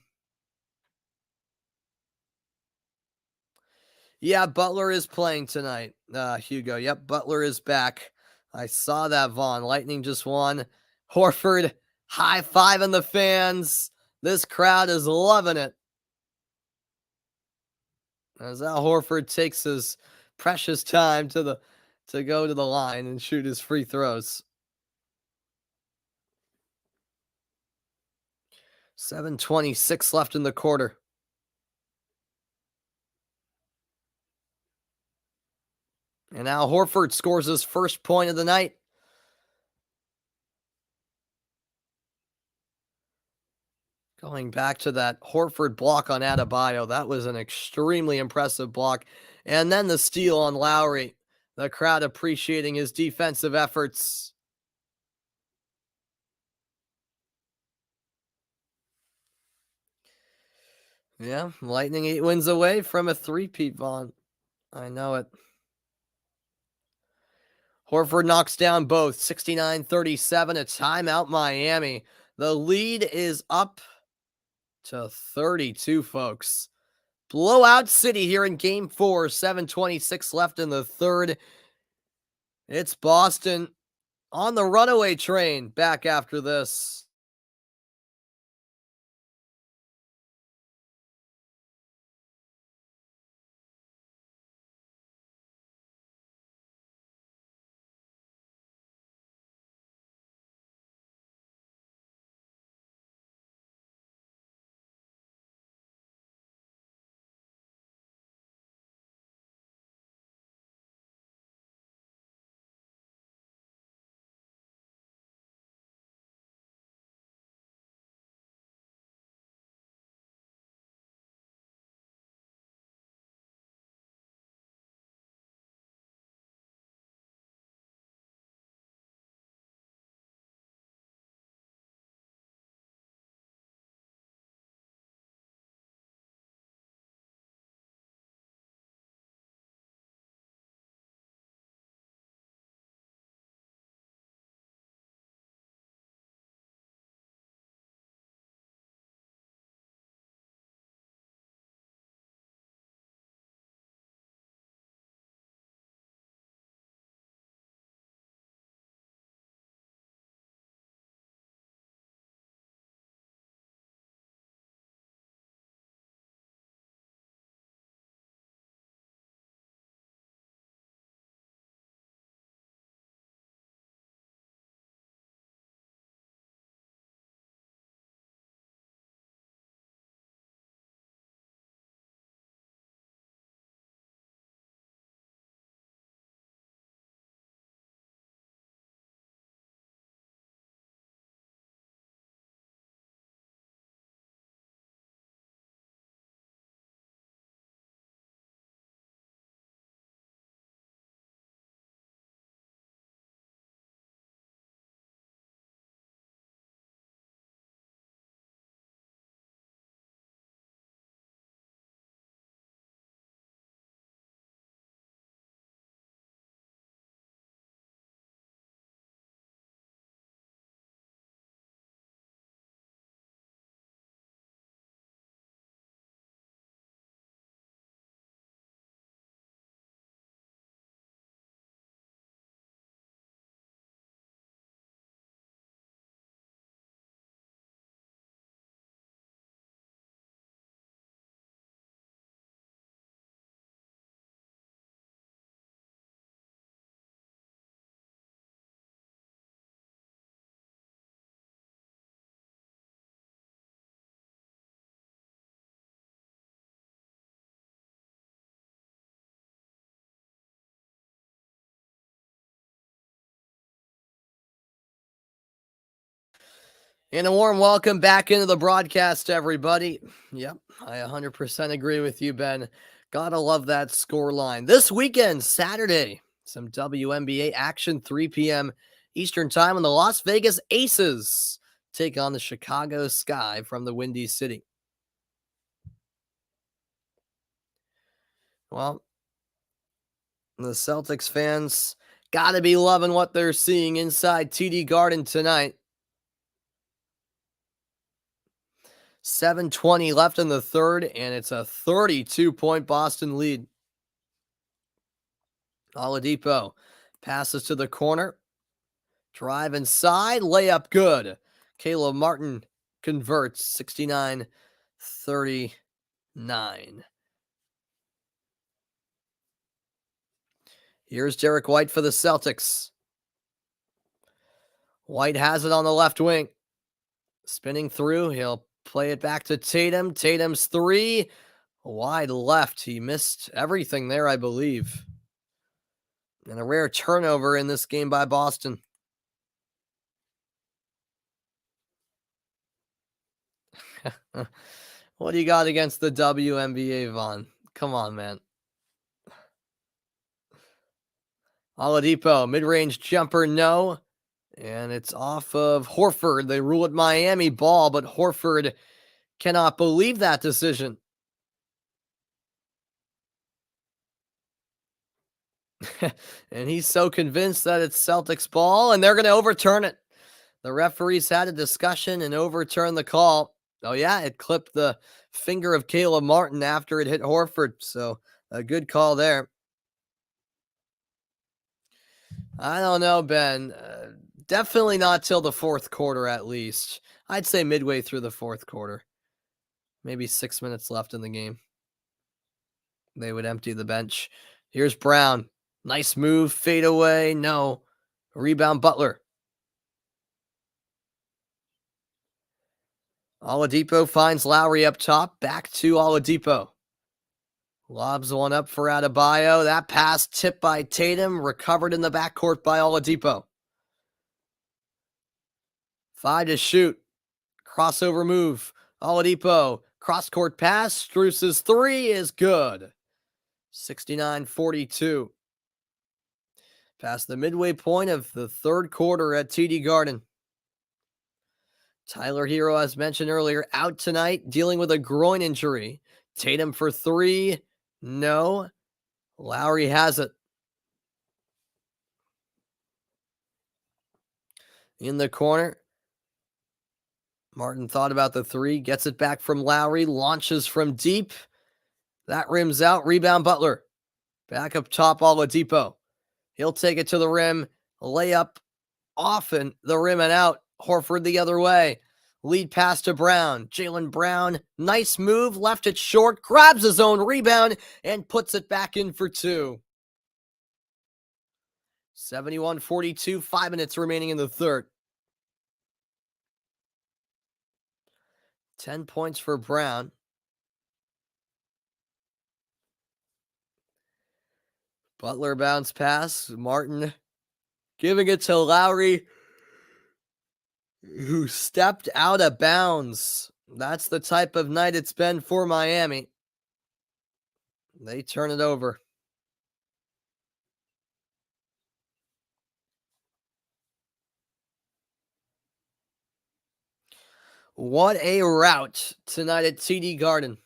Yeah, Butler is playing tonight, Hugo. Yep, Butler is back. I saw that, Vaughn. Lightning just won. Horford high-fiving the fans. This crowd is loving it. As Al Horford takes his precious time to go to the line and shoot his free throws. 7:26 left in the quarter. And Al Horford scores his first point of the night. Going back to that Horford block on Adebayo, that was an extremely impressive block. And then the steal on Lowry. The crowd appreciating his defensive efforts. Yeah, Lightning 8 wins away from a three-peat, Vaughn. I know it. Horford knocks down both. 69-37, a timeout Miami. The lead is up to 32, folks. Blowout City here in game 4. 7:26 left in the third. It's Boston on the runaway train. Back after this. And a warm welcome back into the broadcast, everybody. Yep, I 100% agree with you, Ben. Gotta love that score line. This weekend, Saturday, some WNBA action, 3 p.m. Eastern Time, when the Las Vegas Aces take on the Chicago Sky from the Windy City. Well, the Celtics fans gotta be loving what they're seeing inside TD Garden tonight. 7:20 left in the third, and it's a 32-point Boston lead. Oladipo passes to the corner. Drive inside. Layup good. Caleb Martin converts 69-39. Here's Derek White for the Celtics. White has it on the left wing. Spinning through. He'll play it back to Tatum. Tatum's three. Wide left. He missed everything there, I believe. And a rare turnover in this game by Boston. What do you got against the WNBA, Vaughn? Come on, man. Oladipo, mid-range jumper, no. And it's off of Horford. They rule it Miami ball, but Horford cannot believe that decision. And he's so convinced that it's Celtics ball, and they're going to overturn it. The referees had a discussion and overturned the call. Oh, yeah, it clipped the finger of Caleb Martin after it hit Horford. So a good call there. I don't know, Ben. Definitely not till the fourth quarter, at least. I'd say midway through the fourth quarter. Maybe 6 minutes left in the game. They would empty the bench. Here's Brown. Nice move. Fade away. No. Rebound Butler. Oladipo finds Lowry up top. Back to Oladipo. Lobs one up for Adebayo. That pass tipped by Tatum. Recovered in the backcourt by Oladipo. 5 to shoot. Crossover move. Oladipo. Cross-court pass. Strus's three is good. 69-42. Past the midway point of the third quarter at TD Garden. Tyler Hero, as mentioned earlier, out tonight, dealing with a groin injury. Tatum for three. No. Lowry has it. In the corner. Martin thought about the three. Gets it back from Lowry. Launches from deep. That rims out. Rebound Butler. Back up top, Oladipo. He'll take it to the rim. Layup off and the rim and out. Horford the other way. Lead pass to Brown. Jaylen Brown, nice move, left it short, grabs his own rebound, and puts it back in for two. 71-42, 5 minutes remaining in the third. 10 points for Brown. Butler bounce pass. Martin giving it to Lowry, who stepped out of bounds. That's the type of night it's been for Miami. They turn it over. What a rout tonight at TD Garden.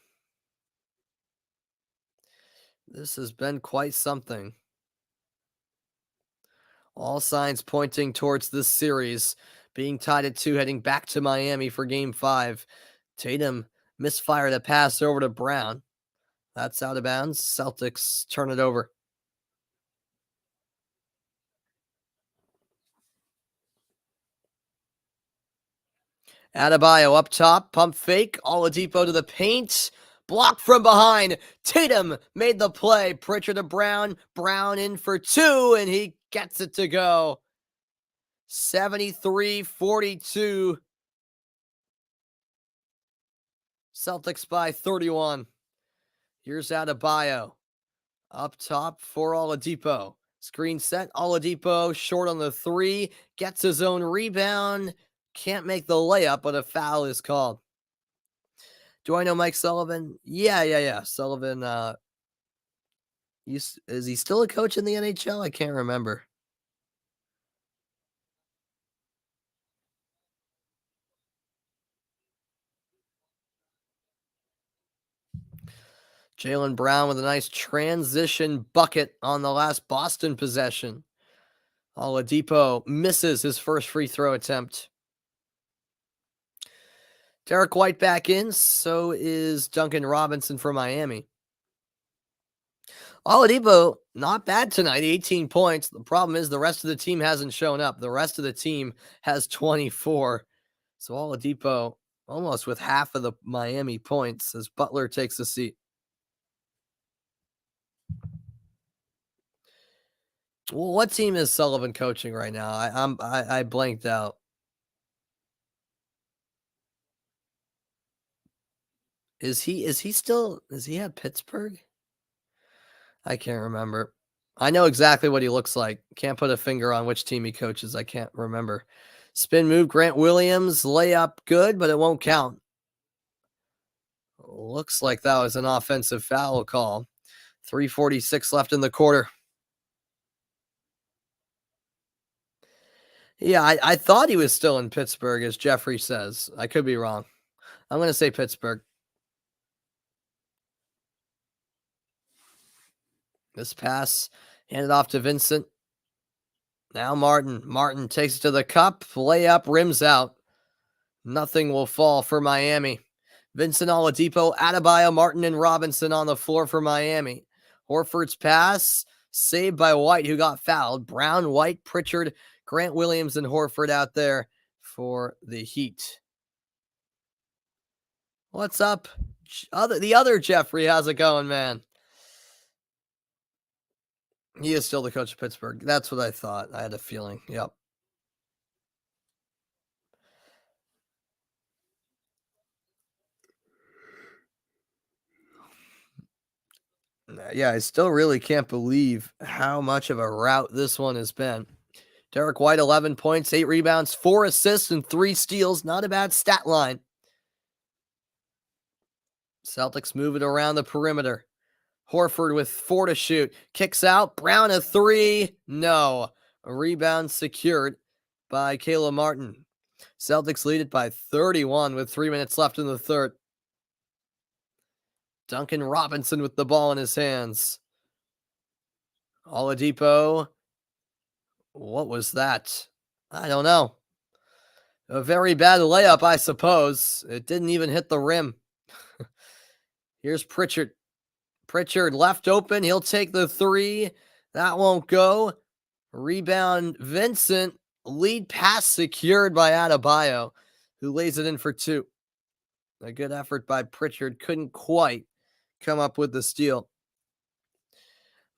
This has been quite something. All signs pointing towards this series being tied at 2, heading back to Miami for Game 5. Tatum misfired a pass over to Brown. That's out of bounds. Celtics turn it over. Adebayo up top, pump fake, Oladipo to the paint, blocked from behind. Tatum made the play. Pritchard to Brown, Brown in for two, and he gets it to go. 73-42. Celtics by 31. Here's Adebayo. Up top for Oladipo. Screen set. Oladipo short on the three. Gets his own rebound. can't make the layup, but a foul is called. Do I know Mike Sullivan? Yeah. Sullivan, is he still a coach in the NHL? I can't remember. Jaylen Brown with a nice transition bucket on the last Boston possession. Oladipo misses his first free throw attempt. Derek White back in, so is Duncan Robinson for Miami. Oladipo, not bad tonight, 18 points. The problem is the rest of the team hasn't shown up. The rest of the team has 24. So Oladipo almost with half of the Miami points as Butler takes a seat. Well, what team is Sullivan coaching right now? I blanked out. Is he at Pittsburgh? I can't remember. I know exactly what he looks like. Can't put a finger on which team he coaches. I can't remember. Spin move, Grant Williams, layup good, but it won't count. Looks like that was an offensive foul call. 3:46 left in the quarter. Yeah, I thought he was still in Pittsburgh, as Jeffrey says. I could be wrong. I'm going to say Pittsburgh. This pass handed off to Vincent. Now Martin. Martin takes it to the cup. Layup, rims out. Nothing will fall for Miami. Vincent Oladipo, Adebayo, Martin, and Robinson on the floor for Miami. Horford's pass saved by White, who got fouled. Brown, White, Pritchard, Grant Williams, and Horford out there for the Heat. What's up? The other Jeffrey, how's it going, man? He is still the coach of Pittsburgh. That's what I thought. I had a feeling. Yep. Yeah, I still really can't believe how much of a rout this one has been. Derek White, 11 points, 8 rebounds, 4 assists, and 3 steals. Not a bad stat line. Celtics move it around the perimeter. Horford with 4 to shoot. Kicks out. Brown a 3. No. A rebound secured by Caleb Martin. Celtics lead it by 31 with 3 minutes left in the third. Duncan Robinson with the ball in his hands. Oladipo. What was that? I don't know. A very bad layup, I suppose. It didn't even hit the rim. Here's Pritchard. Pritchard left open. He'll take the 3. That won't go. Rebound, Vincent. Lead pass secured by Adebayo, who lays it in for 2. A good effort by Pritchard. Couldn't quite come up with the steal.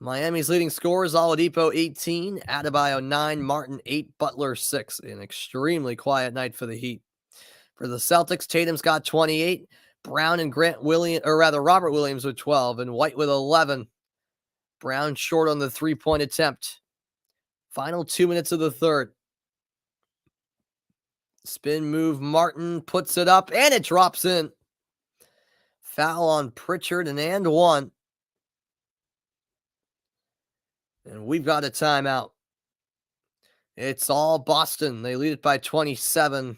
Miami's leading scorers, Oladipo 18, Adebayo 9, Martin 8, Butler 6. An extremely quiet night for the Heat. For the Celtics, Tatum's got 28, Brown and Robert Williams with 12, and White with 11. Brown short on the 3-point attempt. Final 2 minutes of the third. Spin move, Martin puts it up, and it drops in. Foul on Pritchard, and 1. And we've got a timeout. It's all Boston. They lead it by 27.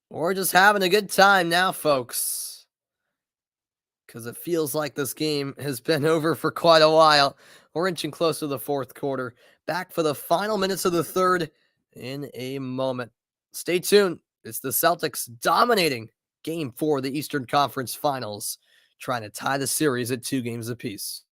We're just having a good time now, folks. Because it feels like this game has been over for quite a while. We're inching close to the fourth quarter. Back for the final minutes of the third in a moment. Stay tuned. It's the Celtics dominating Game 4 of the Eastern Conference Finals, trying to tie the series at 2 games apiece.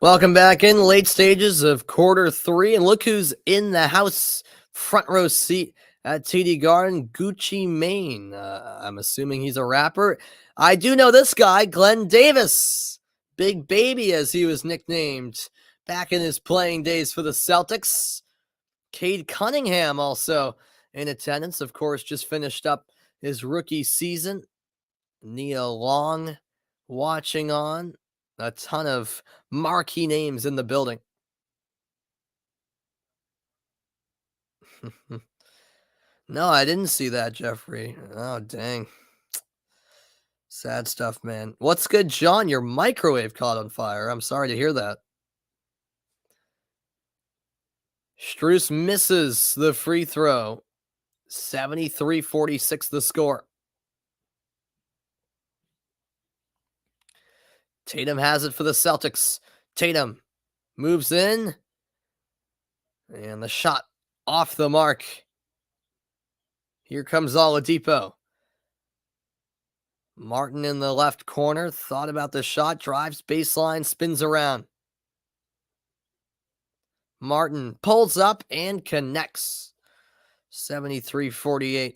Welcome back in late stages of quarter three, and look who's in the house, front row seat at TD Garden, Gucci Mane. I'm assuming he's a rapper. I do know this guy, Glenn Davis, Big Baby as he was nicknamed back in his playing days for the Celtics. Cade Cunningham also in attendance, of course, just finished up his rookie season. Nia Long watching on. A ton of marquee names in the building. No, I didn't see that, Jeffrey. Oh, dang. Sad stuff, man. What's good, John? Your microwave caught on fire. I'm sorry to hear that. Strus misses the free throw. 73-46 the score. Tatum has it for the Celtics. Tatum moves in. And the shot off the mark. Here comes Oladipo. Martin in the left corner, thought about the shot, drives baseline, spins around. Martin pulls up and connects. 73-48.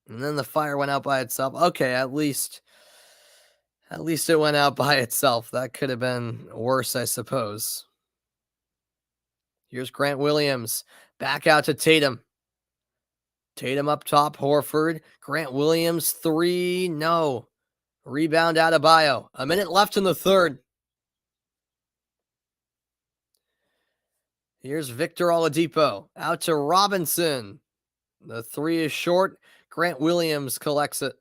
And then the fire went out by itself. Okay, at least it went out by itself. That could have been worse, I suppose. Here's Grant Williams. Back out to Tatum. Tatum up top, Horford. Grant Williams, three, no. Rebound Adebayo. A minute left in the third. Here's Victor Oladipo. Out to Robinson. The three is short. Grant Williams collects it.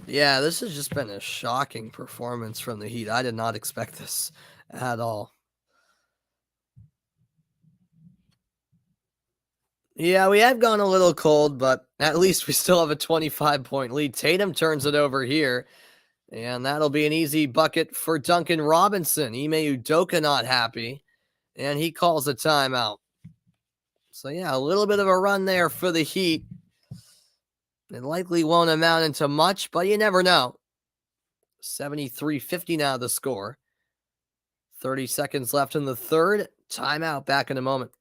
Yeah, this has just been a shocking performance from the Heat. I did not expect this at all. Yeah, we have gone a little cold, but at least we still have a 25-point lead. Tatum turns it over here, and that'll be an easy bucket for Duncan Robinson. Ime Udoka not happy, and he calls a timeout. So yeah, a little bit of a run there for the Heat. It likely won't amount into much, but you never know. 73-50 now the score. 30 seconds left in the third. Timeout, back in a moment.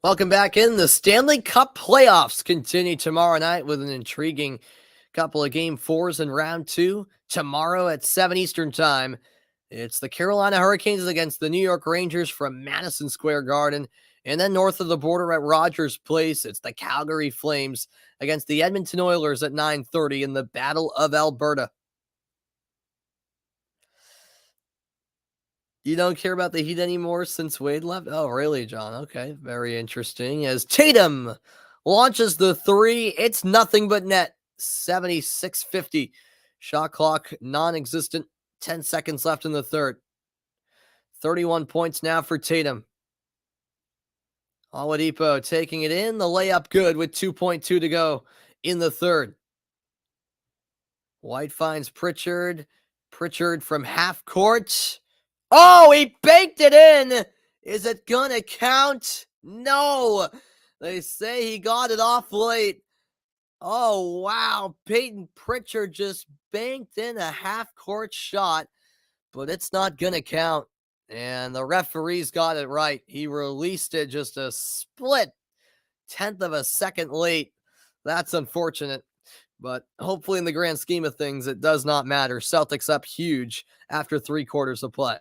Welcome back in. The Stanley Cup playoffs continue tomorrow night with an intriguing couple of game fours in round two. Tomorrow at 7 Eastern time, it's the Carolina Hurricanes against the New York Rangers from Madison Square Garden. And then north of the border at Rogers Place, it's the Calgary Flames against the Edmonton Oilers at 9:30 in the Battle of Alberta. You don't care about the Heat anymore since Wade left? Oh, really, John? Okay, very interesting. As Tatum launches the three, it's nothing but net. 76-50. Shot clock non-existent. 10 seconds left in the third. 31 points now for Tatum. Oladipo taking it in. The layup good with 2.2 to go in the third. White finds Pritchard. Pritchard from half court. Oh, he baked it in. Is it gonna count? No. They say he got it off late. Oh, wow. Peyton Pritchard just banked in a half-court shot, but it's not gonna count. And the referees got it right. He released it just a split tenth of a second late. That's unfortunate. But hopefully, in the grand scheme of things, it does not matter. Celtics up huge after 3 quarters of play.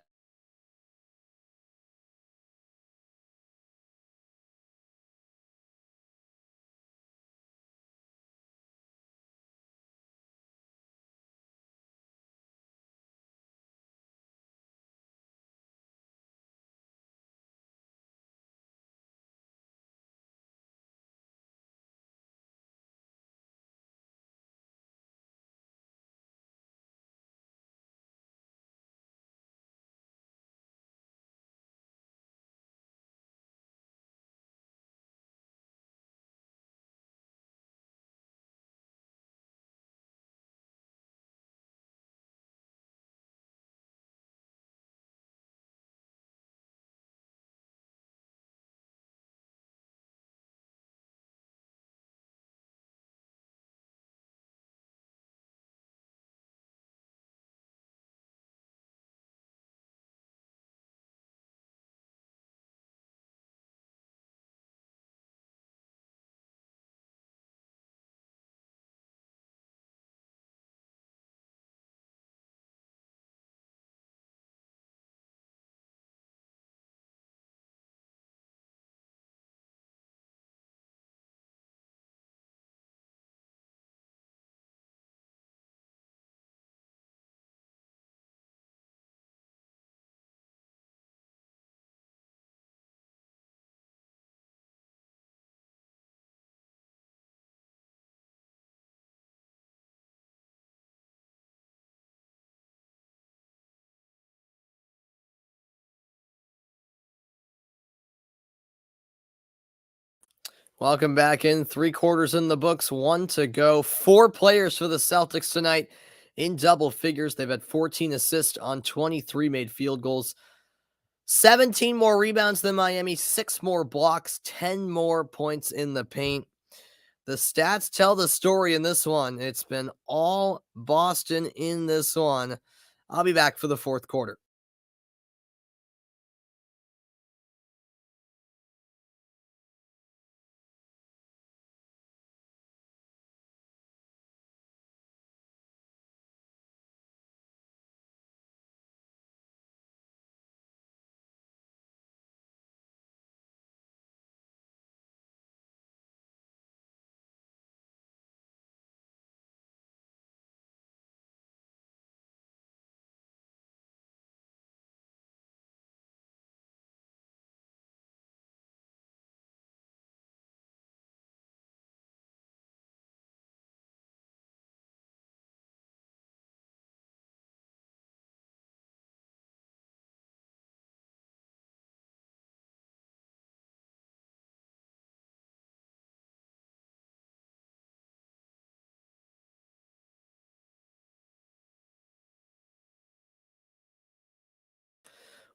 Welcome back in. 3 quarters in the books, one to go. 4 players for the Celtics tonight in double figures. They've had 14 assists on 23 made field goals, 17 more rebounds than Miami, 6 more blocks, 10 more points in the paint. The stats tell the story in this one. It's been all Boston in this one. I'll be back for the fourth quarter.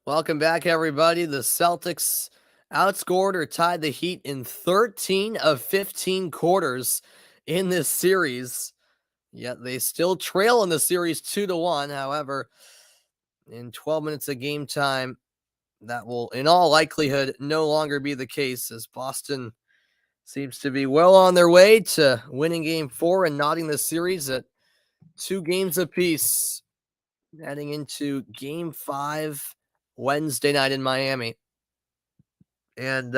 Welcome back, everybody. The Celtics outscored or tied the Heat in 13 of 15 quarters in this series. Yet they still trail in the series 2-1. However, in 12 minutes of game time, that will, in all likelihood, no longer be the case, as Boston seems to be well on their way to winning game 4 and knotting the series at 2 games apiece, heading into game 5 Wednesday night in Miami. And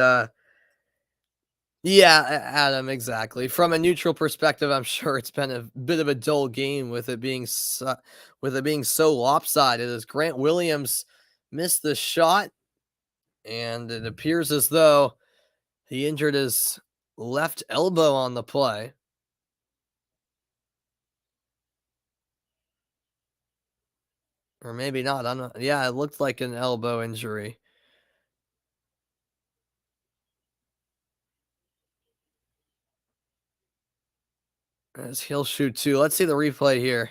yeah, Adam, exactly. From a neutral perspective, I'm sure it's been a bit of a dull game with it being so lopsided, as Grant Williams missed the shot, and it appears as though he injured his left elbow on the play. Or maybe not. I'm not, yeah, it looked like an elbow injury. As he'll shoot too. Let's see the replay here.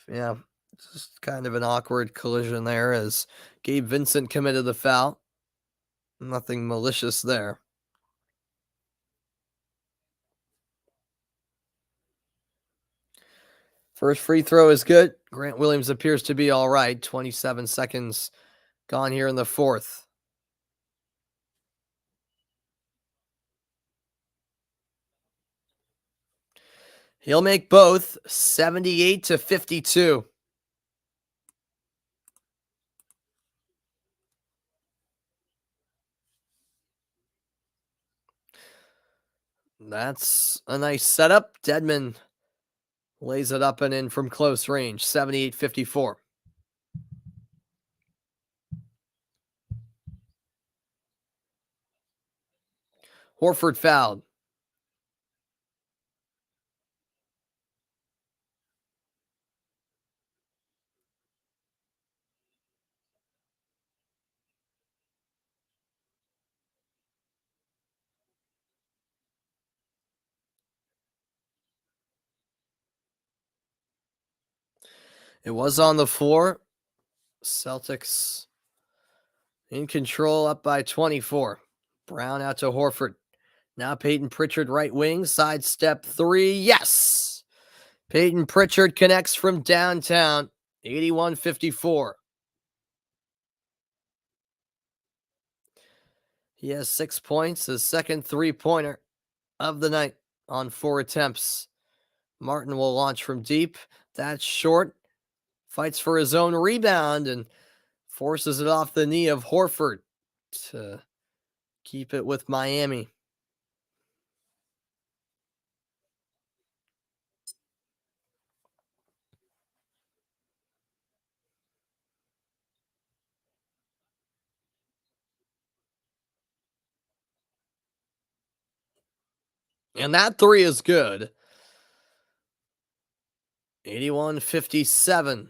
Yeah, just kind of an awkward collision there, as Gabe Vincent committed the foul. Nothing malicious there. First free throw is good. Grant Williams appears to be all right. 27 seconds gone here in the fourth. He'll make both 78-52. That's a nice setup. Dedmon lays it up and in from close range, 78-54. Horford fouled. It was on the floor. Celtics in control, up by 24. Brown out to Horford. Now Peyton Pritchard, right wing, sidestep three. Yes! Peyton Pritchard connects from downtown, 81-54. He has 6 points, his second three-pointer of the night on 4 attempts. Martin will launch from deep. That's short. Fights for his own rebound and forces it off the knee of Horford to keep it with Miami. And that three is good. 81-57.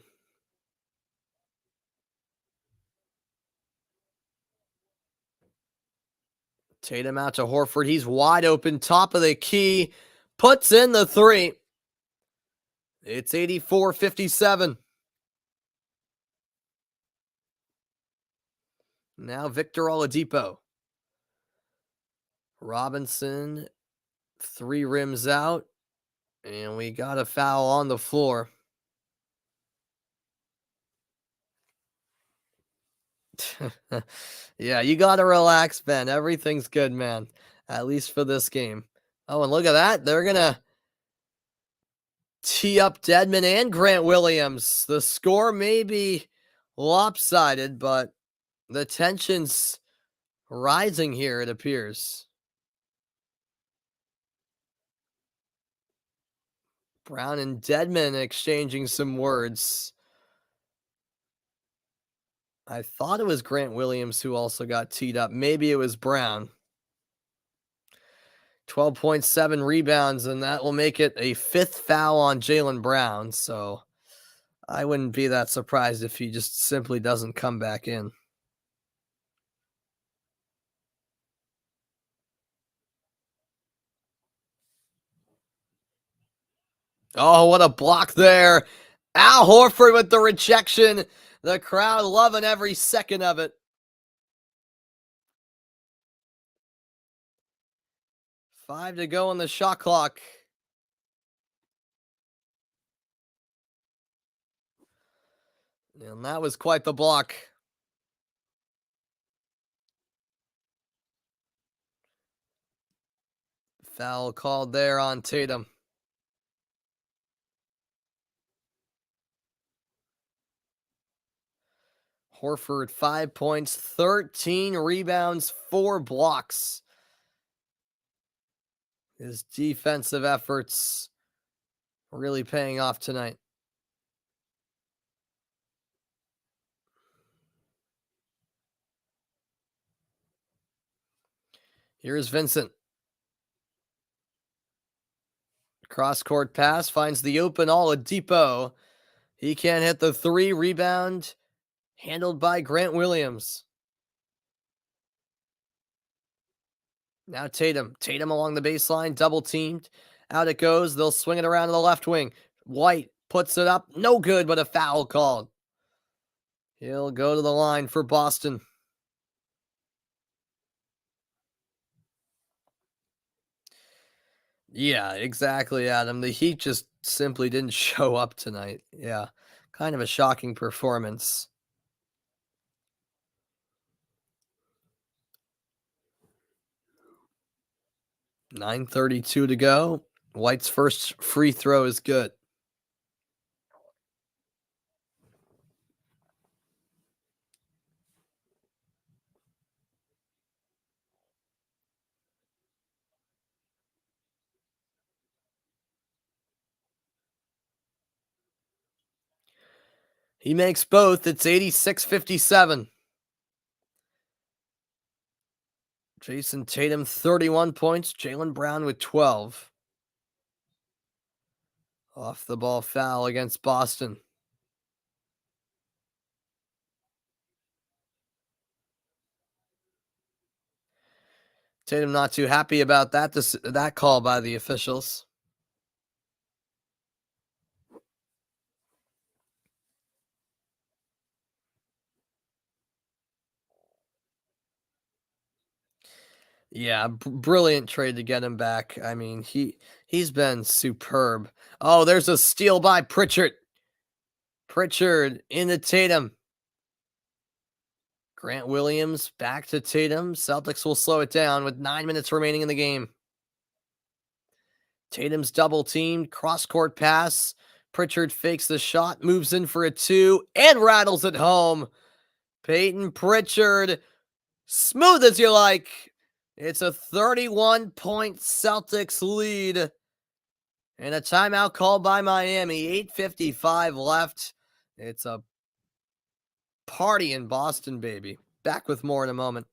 Tatum out to Horford. He's wide open, top of the key. Puts in the three. It's 84-57. Now Victor Oladipo. Robinson, 3 rims out. And we got a foul on the floor. Yeah, you got to relax, Ben. Everything's good, man. At least for this game. Oh, and look at that. They're going to tee up Dedmon and Grant Williams. The score may be lopsided, but the tension's rising here, it appears. Brown and Dedmon exchanging some words. I thought it was Grant Williams who also got teed up. Maybe it was Brown. 12.7 rebounds, and that will make it a 5th foul on Jaylen Brown. So I wouldn't be that surprised if he just simply doesn't come back in. Oh, what a block there. Al Horford with the rejection. The crowd loving every second of it. 5 to go on the shot clock. And that was quite the block. Foul called there on Tatum. Horford, 5 points, 13 rebounds, 4 blocks. His defensive efforts really paying off tonight. Here's Vincent. Cross-court pass finds the open Oladipo. He can't hit the 3. Rebound handled by Grant Williams. Now Tatum. Tatum along the baseline, double teamed. Out it goes. They'll swing it around to the left wing. White puts it up. No good, but a foul called. He'll go to the line for Boston. Yeah, exactly, Adam. The Heat just simply didn't show up tonight. Yeah, kind of a shocking performance. 9:32 to go. White's first free throw is good. He makes both. It's 86-57. Jason Tatum, 31 points. Jaylen Brown with 12. Off the ball foul against Boston. Tatum not too happy about that call by the officials. Yeah, brilliant trade to get him back. I mean, he's been superb. Oh, there's a steal by Pritchard. Pritchard into Tatum. Grant Williams back to Tatum. Celtics will slow it down with 9 minutes remaining in the game. Tatum's double teamed, cross court pass. Pritchard fakes the shot, moves in for a two, and rattles it home. Peyton Pritchard, smooth as you like. It's a 31-point Celtics lead. And a timeout called by Miami. 8:55 left. It's a party in Boston, baby. Back with more in a moment.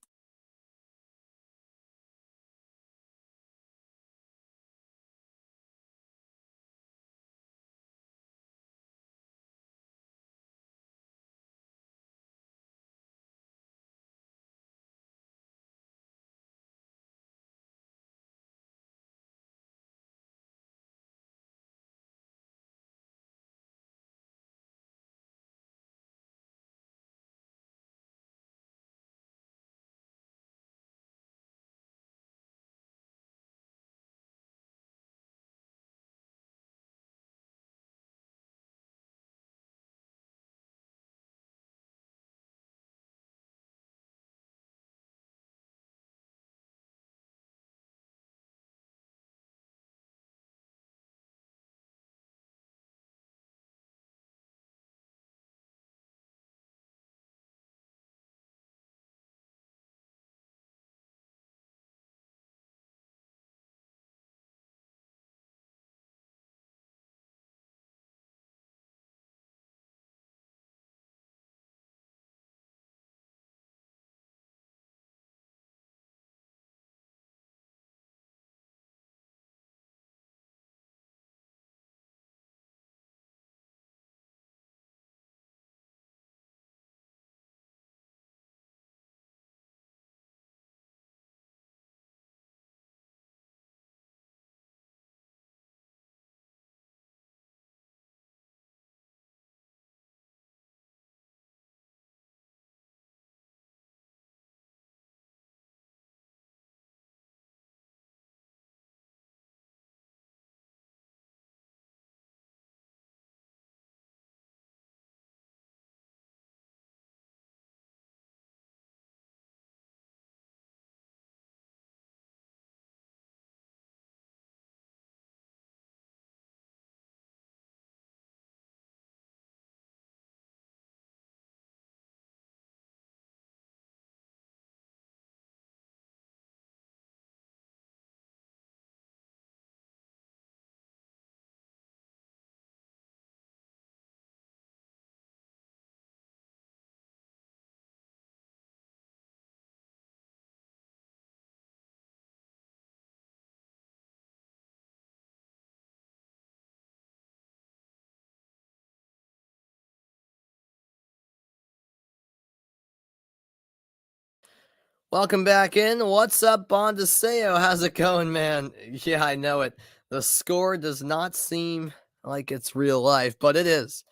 Welcome back in. What's up, Bondaseo? How's it going, man? Yeah, I know it. The score does not seem like it's real life, but it is.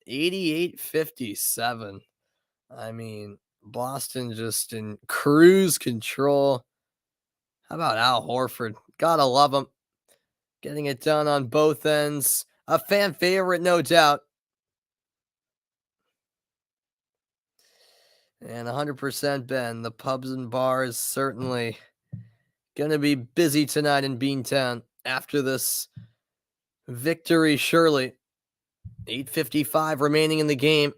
88-57. I mean, Boston just in cruise control. How about Al Horford? Gotta love him. Getting it done on both ends. A fan favorite, no doubt. And 100% Ben. The pubs and bars certainly gonna be busy tonight in Beantown. after this victory, surely. 8:55 remaining in the game.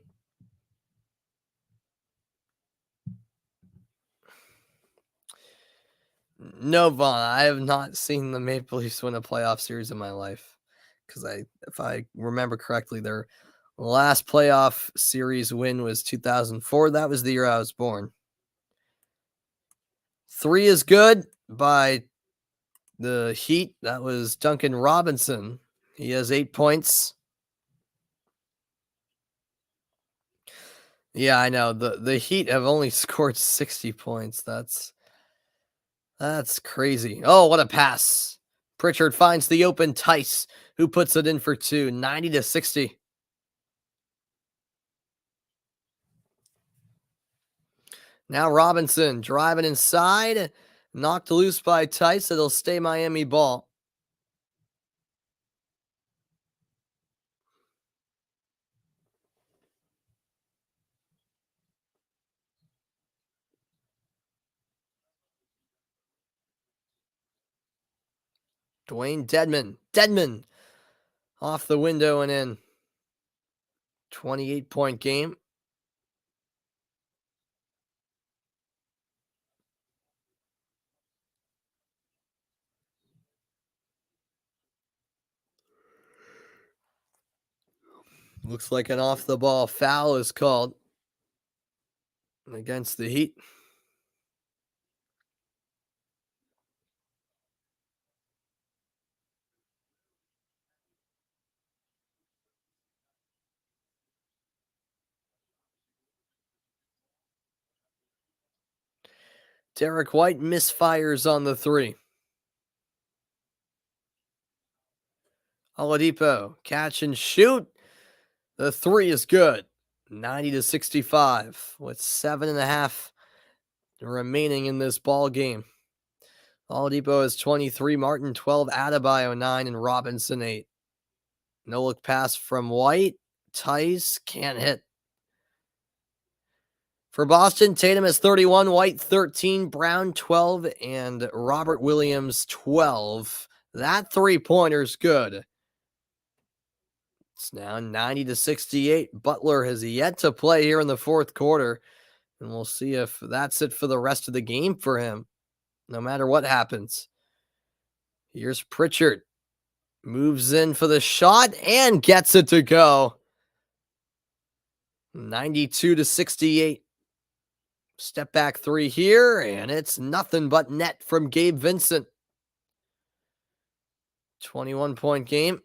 No, Vaughn, I have not seen the Maple Leafs win a playoff series in my life. Because if I remember correctly, their last playoff series win was 2004. That was the year I was born. 3 is good by the Heat. That was Duncan Robinson. He has 8 points. Yeah, I know. The Heat have only scored 60 points. That's crazy. Oh, what a pass. Pritchard finds the open Tice, who puts it in for 2, 90-60. Now Robinson driving inside, knocked loose by Tice. It'll stay Miami ball. Dwayne Dedman off the window and in. 28-point game. Looks like an off the ball foul is called against the Heat. Derek White misfires on the 3. Oladipo, catch and shoot. The 3 is good. 90-65 with 7.5 remaining in this ball game. Oladipo is 23, Martin 12, Adebayo 9, and Robinson 8. No look pass from White. Tice can't hit. For Boston, Tatum is 31, White 13, Brown 12, and Robert Williams 12. That 3-pointer's good. It's now 90-68. Butler has yet to play here in the fourth quarter, and we'll see if that's it for the rest of the game for him, no matter what happens. Here's Pritchard. Moves in for the shot and gets it to go. 92-68. Step back 3 here, and it's nothing but net from Gabe Vincent. 21-point game.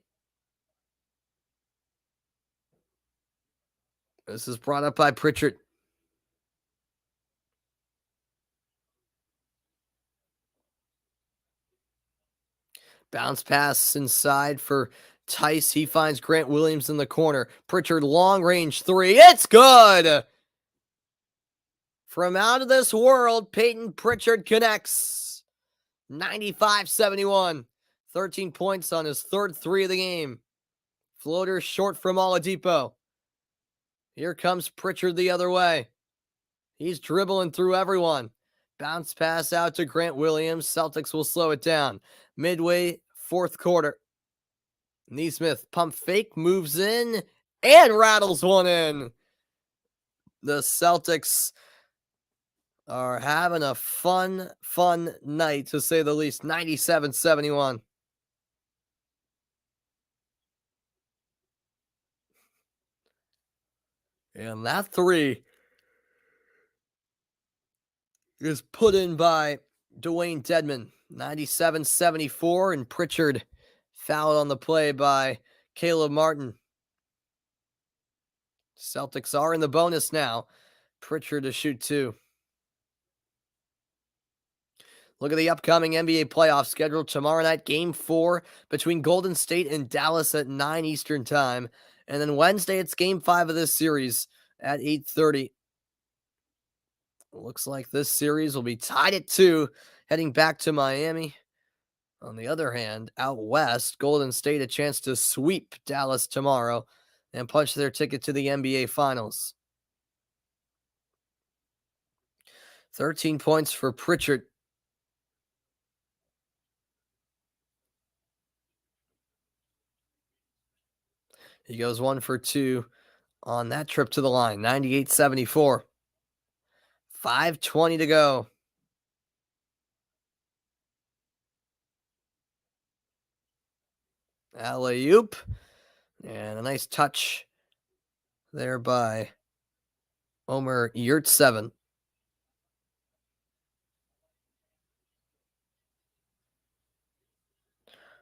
This is brought up by Pritchard. Bounce pass inside for Tice. He finds Grant Williams in the corner. Pritchard, long range 3. It's good. From out of this world, Peyton Pritchard connects. 95-71. 13 points on his third 3 of the game. Floater short from Oladipo. Here comes Pritchard the other way. He's dribbling through everyone. Bounce pass out to Grant Williams. Celtics will slow it down. Midway, fourth quarter. Neesmith pump fake, moves in, and rattles one in. The Celtics are having a fun night, to say the least. 97-71. And that 3 is put in by Dwayne Dedman. 97-74, and Pritchard fouled on the play by Caleb Martin. Celtics are in the bonus now. Pritchard to shoot 2. Look at the upcoming NBA playoff schedule. Tomorrow night, Game 4 between Golden State and Dallas at 9 Eastern Time. And then Wednesday, it's Game 5 of this series at 8:30. Looks like this series will be tied at 2, heading back to Miami. On the other hand, out west, Golden State a chance to sweep Dallas tomorrow and punch their ticket to the NBA Finals. 13 points for Pritchard. He goes 1 for 2 on that trip to the line. 98-74. 5:20 to go. Alley-oop. And a nice touch there by Omer Yurtseven.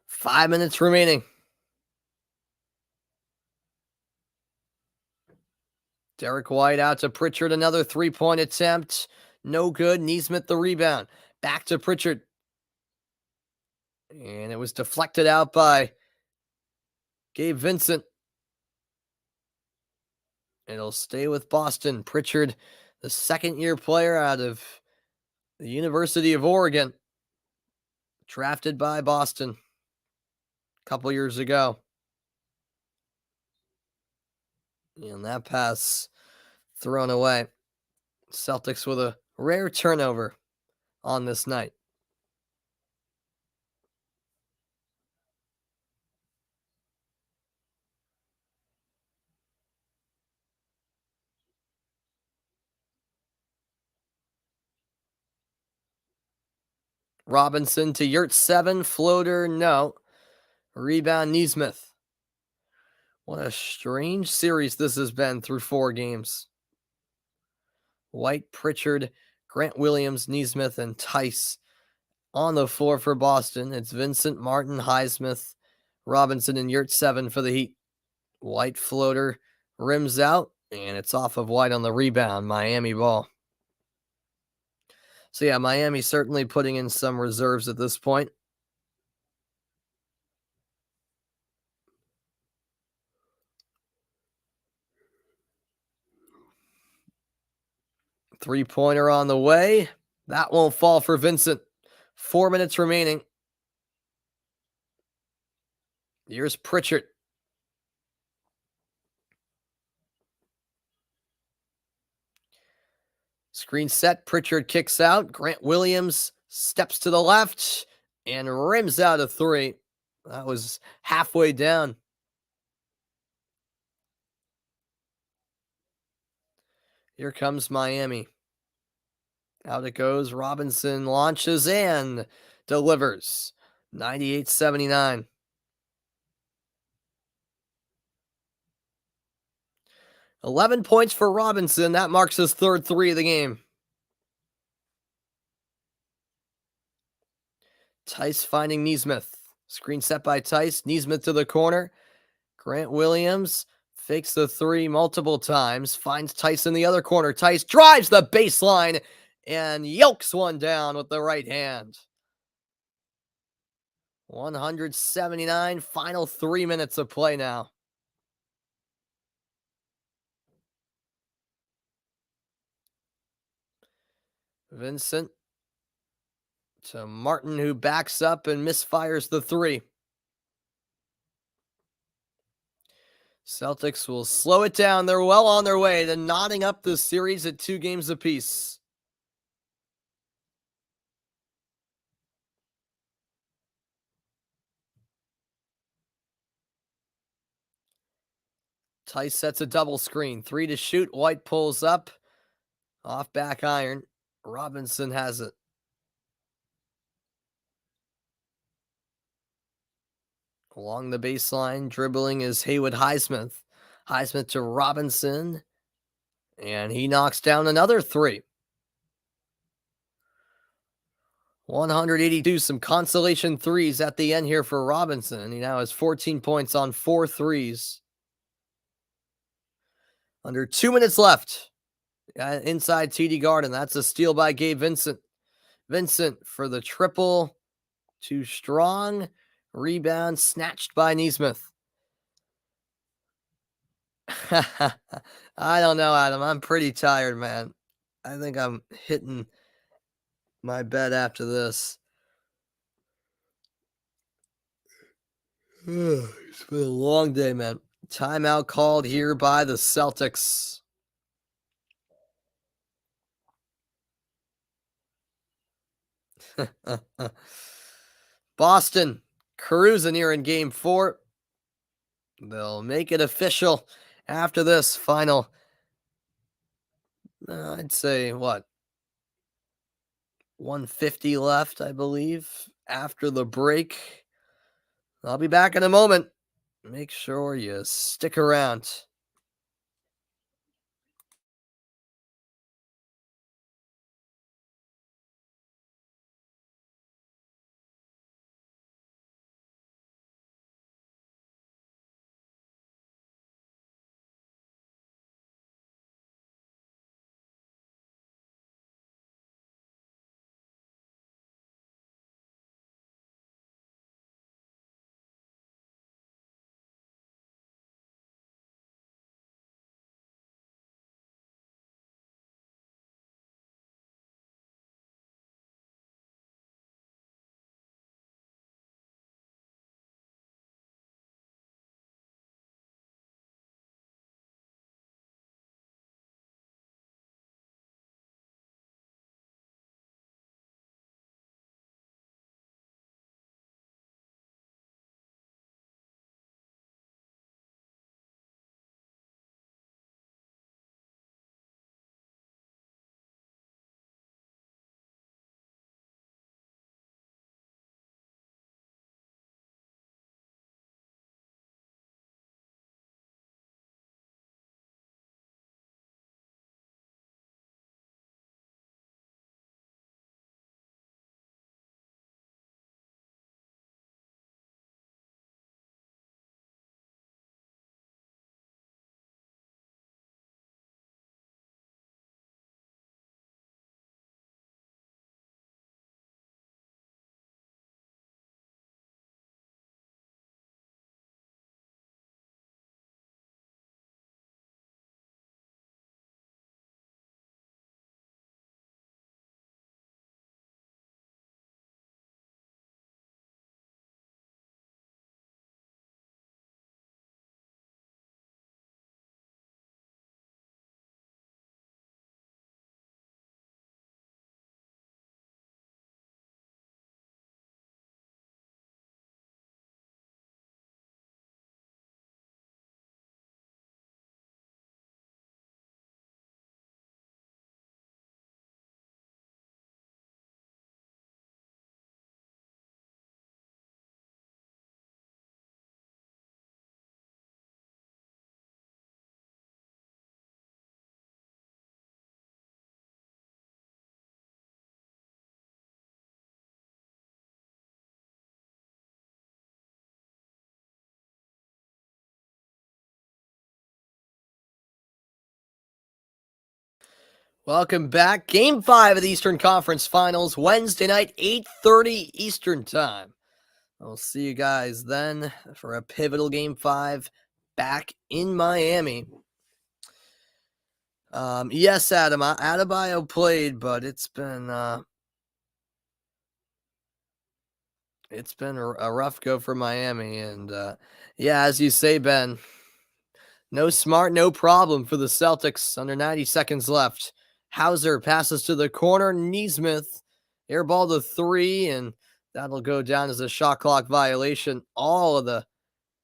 5 minutes remaining. Derek White out to Pritchard. Another three-point attempt. No good. Neesmith the rebound. Back to Pritchard. And it was deflected out by Gabe Vincent. It'll stay with Boston. Pritchard, the second-year player out of the University of Oregon, drafted by Boston a couple years ago. And that pass thrown away. Celtics with a rare turnover on this night. Robinson to Yurtseven. Floater, no. Rebound, Neesmith. What a strange series this has been through 4 games. White, Pritchard, Grant Williams, Neesmith, and Tice on the floor for Boston. It's Vincent, Martin, Highsmith, Robinson, and Yurtseven for the Heat. White floater rims out, and it's off of White on the rebound. Miami ball. So yeah, Miami certainly putting in some reserves at this point. Three-pointer on the way. That won't fall for Vincent. 4 minutes remaining. Here's Pritchard. Screen set. Pritchard kicks out. Grant Williams steps to the left and rims out a three. That was halfway down. Here comes Miami. Out it goes. Robinson launches and delivers. 98-79. 11 points for Robinson. That marks his third three of the game. Tice finding Neesmith. Screen set by Tice. Neesmith to the corner. Grant Williams fakes the three multiple times. Finds Tice in the other corner. Tice drives the baseline and yokes one down with the right hand. 179. Final 3 minutes of play now. Vincent to Martin, who backs up and misfires the three. Celtics will slow it down. They're well on their way to knotting up this series at 2 games apiece. Tice sets a double screen. 3 to shoot. White pulls up. Off back iron. Robinson has it. Along the baseline, dribbling is Haywood Highsmith. Highsmith to Robinson. And he knocks down another three. 182. Some consolation threes at the end here for Robinson. He now has 14 points on 4 threes. Under 2 minutes left. Inside TD Garden. That's a steal by Gabe Vincent. Vincent for the triple. Too strong. Rebound snatched by Neesmith. I don't know, Adam. I'm pretty tired, man. I think I'm hitting my bed after this. It's been a long day, man. Timeout called here by the Celtics. Boston cruising here in game 4. They'll make it official after this final, I'd say, 150 left, I believe, after the break. I'll be back in a moment. Make sure you stick around. Welcome back. Game 5 of the Eastern Conference Finals, Wednesday night, 8:30 Eastern Time. I'll see you guys then for a pivotal Game 5 back in Miami. Yes, Adam, Adebayo played, but it's been a rough go for Miami. And yeah, as you say, Ben, no smart, no problem for the Celtics. Under 90 seconds left. Hauser passes to the corner. Nesmith airball to 3, and that'll go down as a shot clock violation. All of the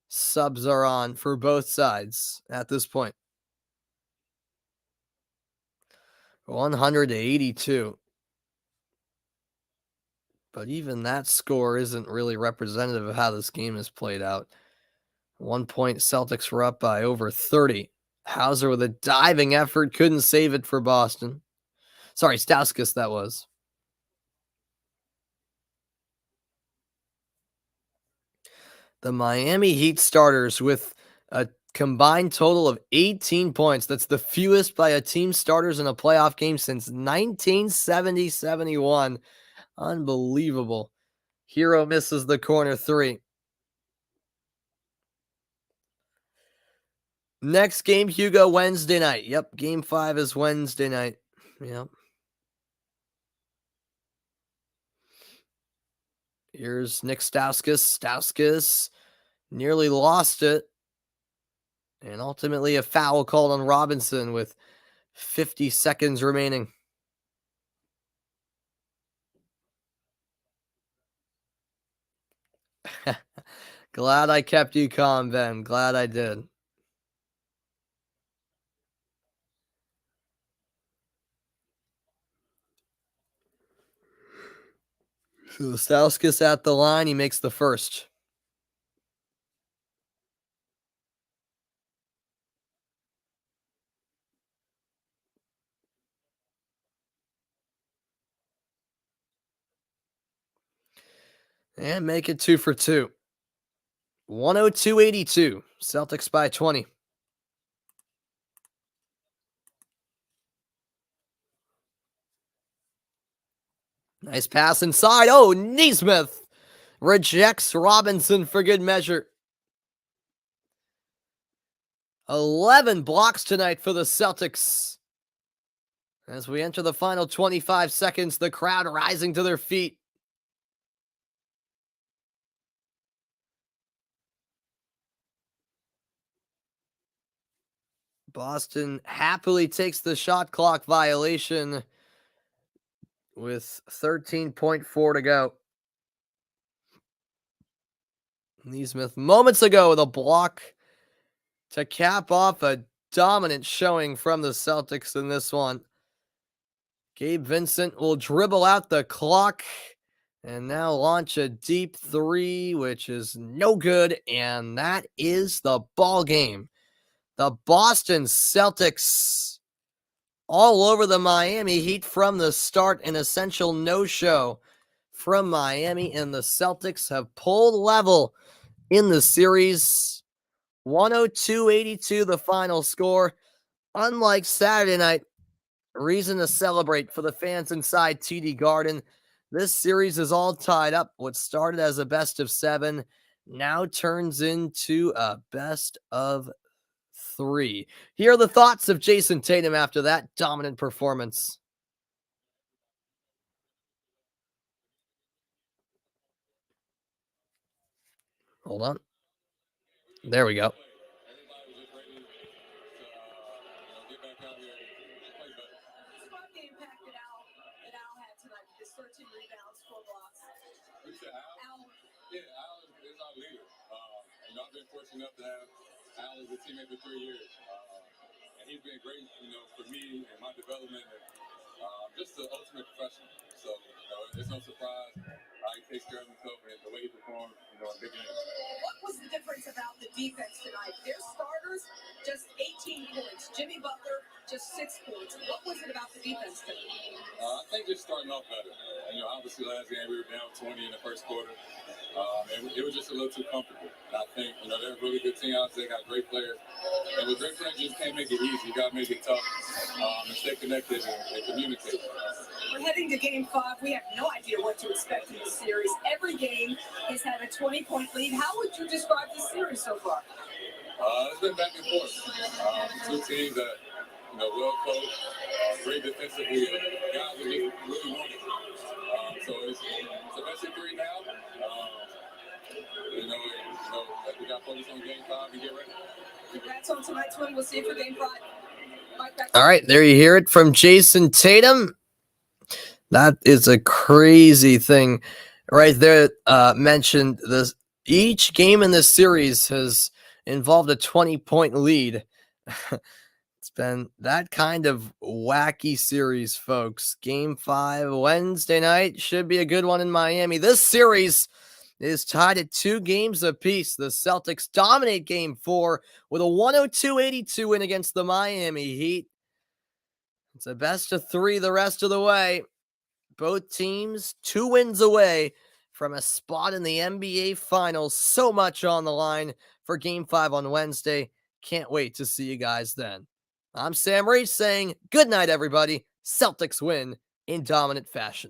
subs are on for both sides at this point. 100-82. But even that score isn't really representative of how this game has played out. 1 point, Celtics were up by over 30. Hauser with a diving effort, couldn't save it for Boston. Sorry, Stauskas, that was. The Miami Heat starters with a combined total of 18 points. That's the fewest by a team starters in a playoff game since 1970-71. Unbelievable. Hero misses the corner 3. Next game, Hugo, Wednesday night. Yep, game 5 is Wednesday night. Yep. Here's Nick Stauskas. Stauskas nearly lost it. And ultimately a foul called on Robinson with 50 seconds remaining. Glad I kept you calm, Ben. Glad I did. So Stauskas at the line. He makes the first. And make it 2 for 2. 102-82. Celtics by 20. Nice pass inside. Oh, Nesmith rejects Robinson for good measure. 11 blocks tonight for the Celtics. As we enter the final 25 seconds, the crowd rising to their feet. Boston happily takes the shot clock violation with 13.4 to go. Nesmith moments ago with a block to cap off a dominant showing from the Celtics in this one. Gabe Vincent will dribble out the clock and now launch a deep three, which is no good, and that is the ball game. The Boston Celtics all over the Miami Heat from the start, an essential no-show from Miami, and the Celtics have pulled level in the series. 102-82 the final score. Unlike Saturday night, reason to celebrate for the fans inside TD Garden. This series is all tied up. What started as a best of 7 now turns into a best of 3. Here are the thoughts of Jason Tatum after that dominant performance. Hold on. There we go. I've been fortunate enough to have Al as a teammate for 3 years, and he's been great, for me and my development, and just the ultimate professional. So, it's no surprise he takes care of himself and the way he performs, in big games. What was the difference about the defense tonight? Their starters, just 18 points. Jimmy Butler, just 6 points. What was it about the defense tonight? I think just starting off better. Obviously last game we were down 20 in the first quarter. And it was just a little too comfortable. And I think, they're a really good team out there. They got great players. And with great players, you just can't make it easy. You got to make it tough and stay connected and communicate. We're heading to Game 5. We have no idea what to expect in this series. Every game has had a 20-point lead. How would you describe this series so far? It's been back and forth. Two teams that, well coached, great defensively, guys that just really want it. So it's a best of 3 now. We got focused on Game 5 and get ready. Congrats on tonight's win. We'll see you for Game 5. All right, there you hear it from Jason Tatum. That is a crazy thing right there. Mentioned this. Each game in this series has involved a 20-point lead. It's been that kind of wacky series, folks. Game 5 Wednesday night should be a good one in Miami. This series is tied at 2 games apiece. The Celtics dominate Game 4 with a 102-82 win against the Miami Heat. It's a best of 3 the rest of the way. Both teams 2 wins away from a spot in the NBA Finals. So much on the line for Game 5 on Wednesday. Can't wait to see you guys then. I'm Sam Reese saying good night, everybody. Celtics win in dominant fashion.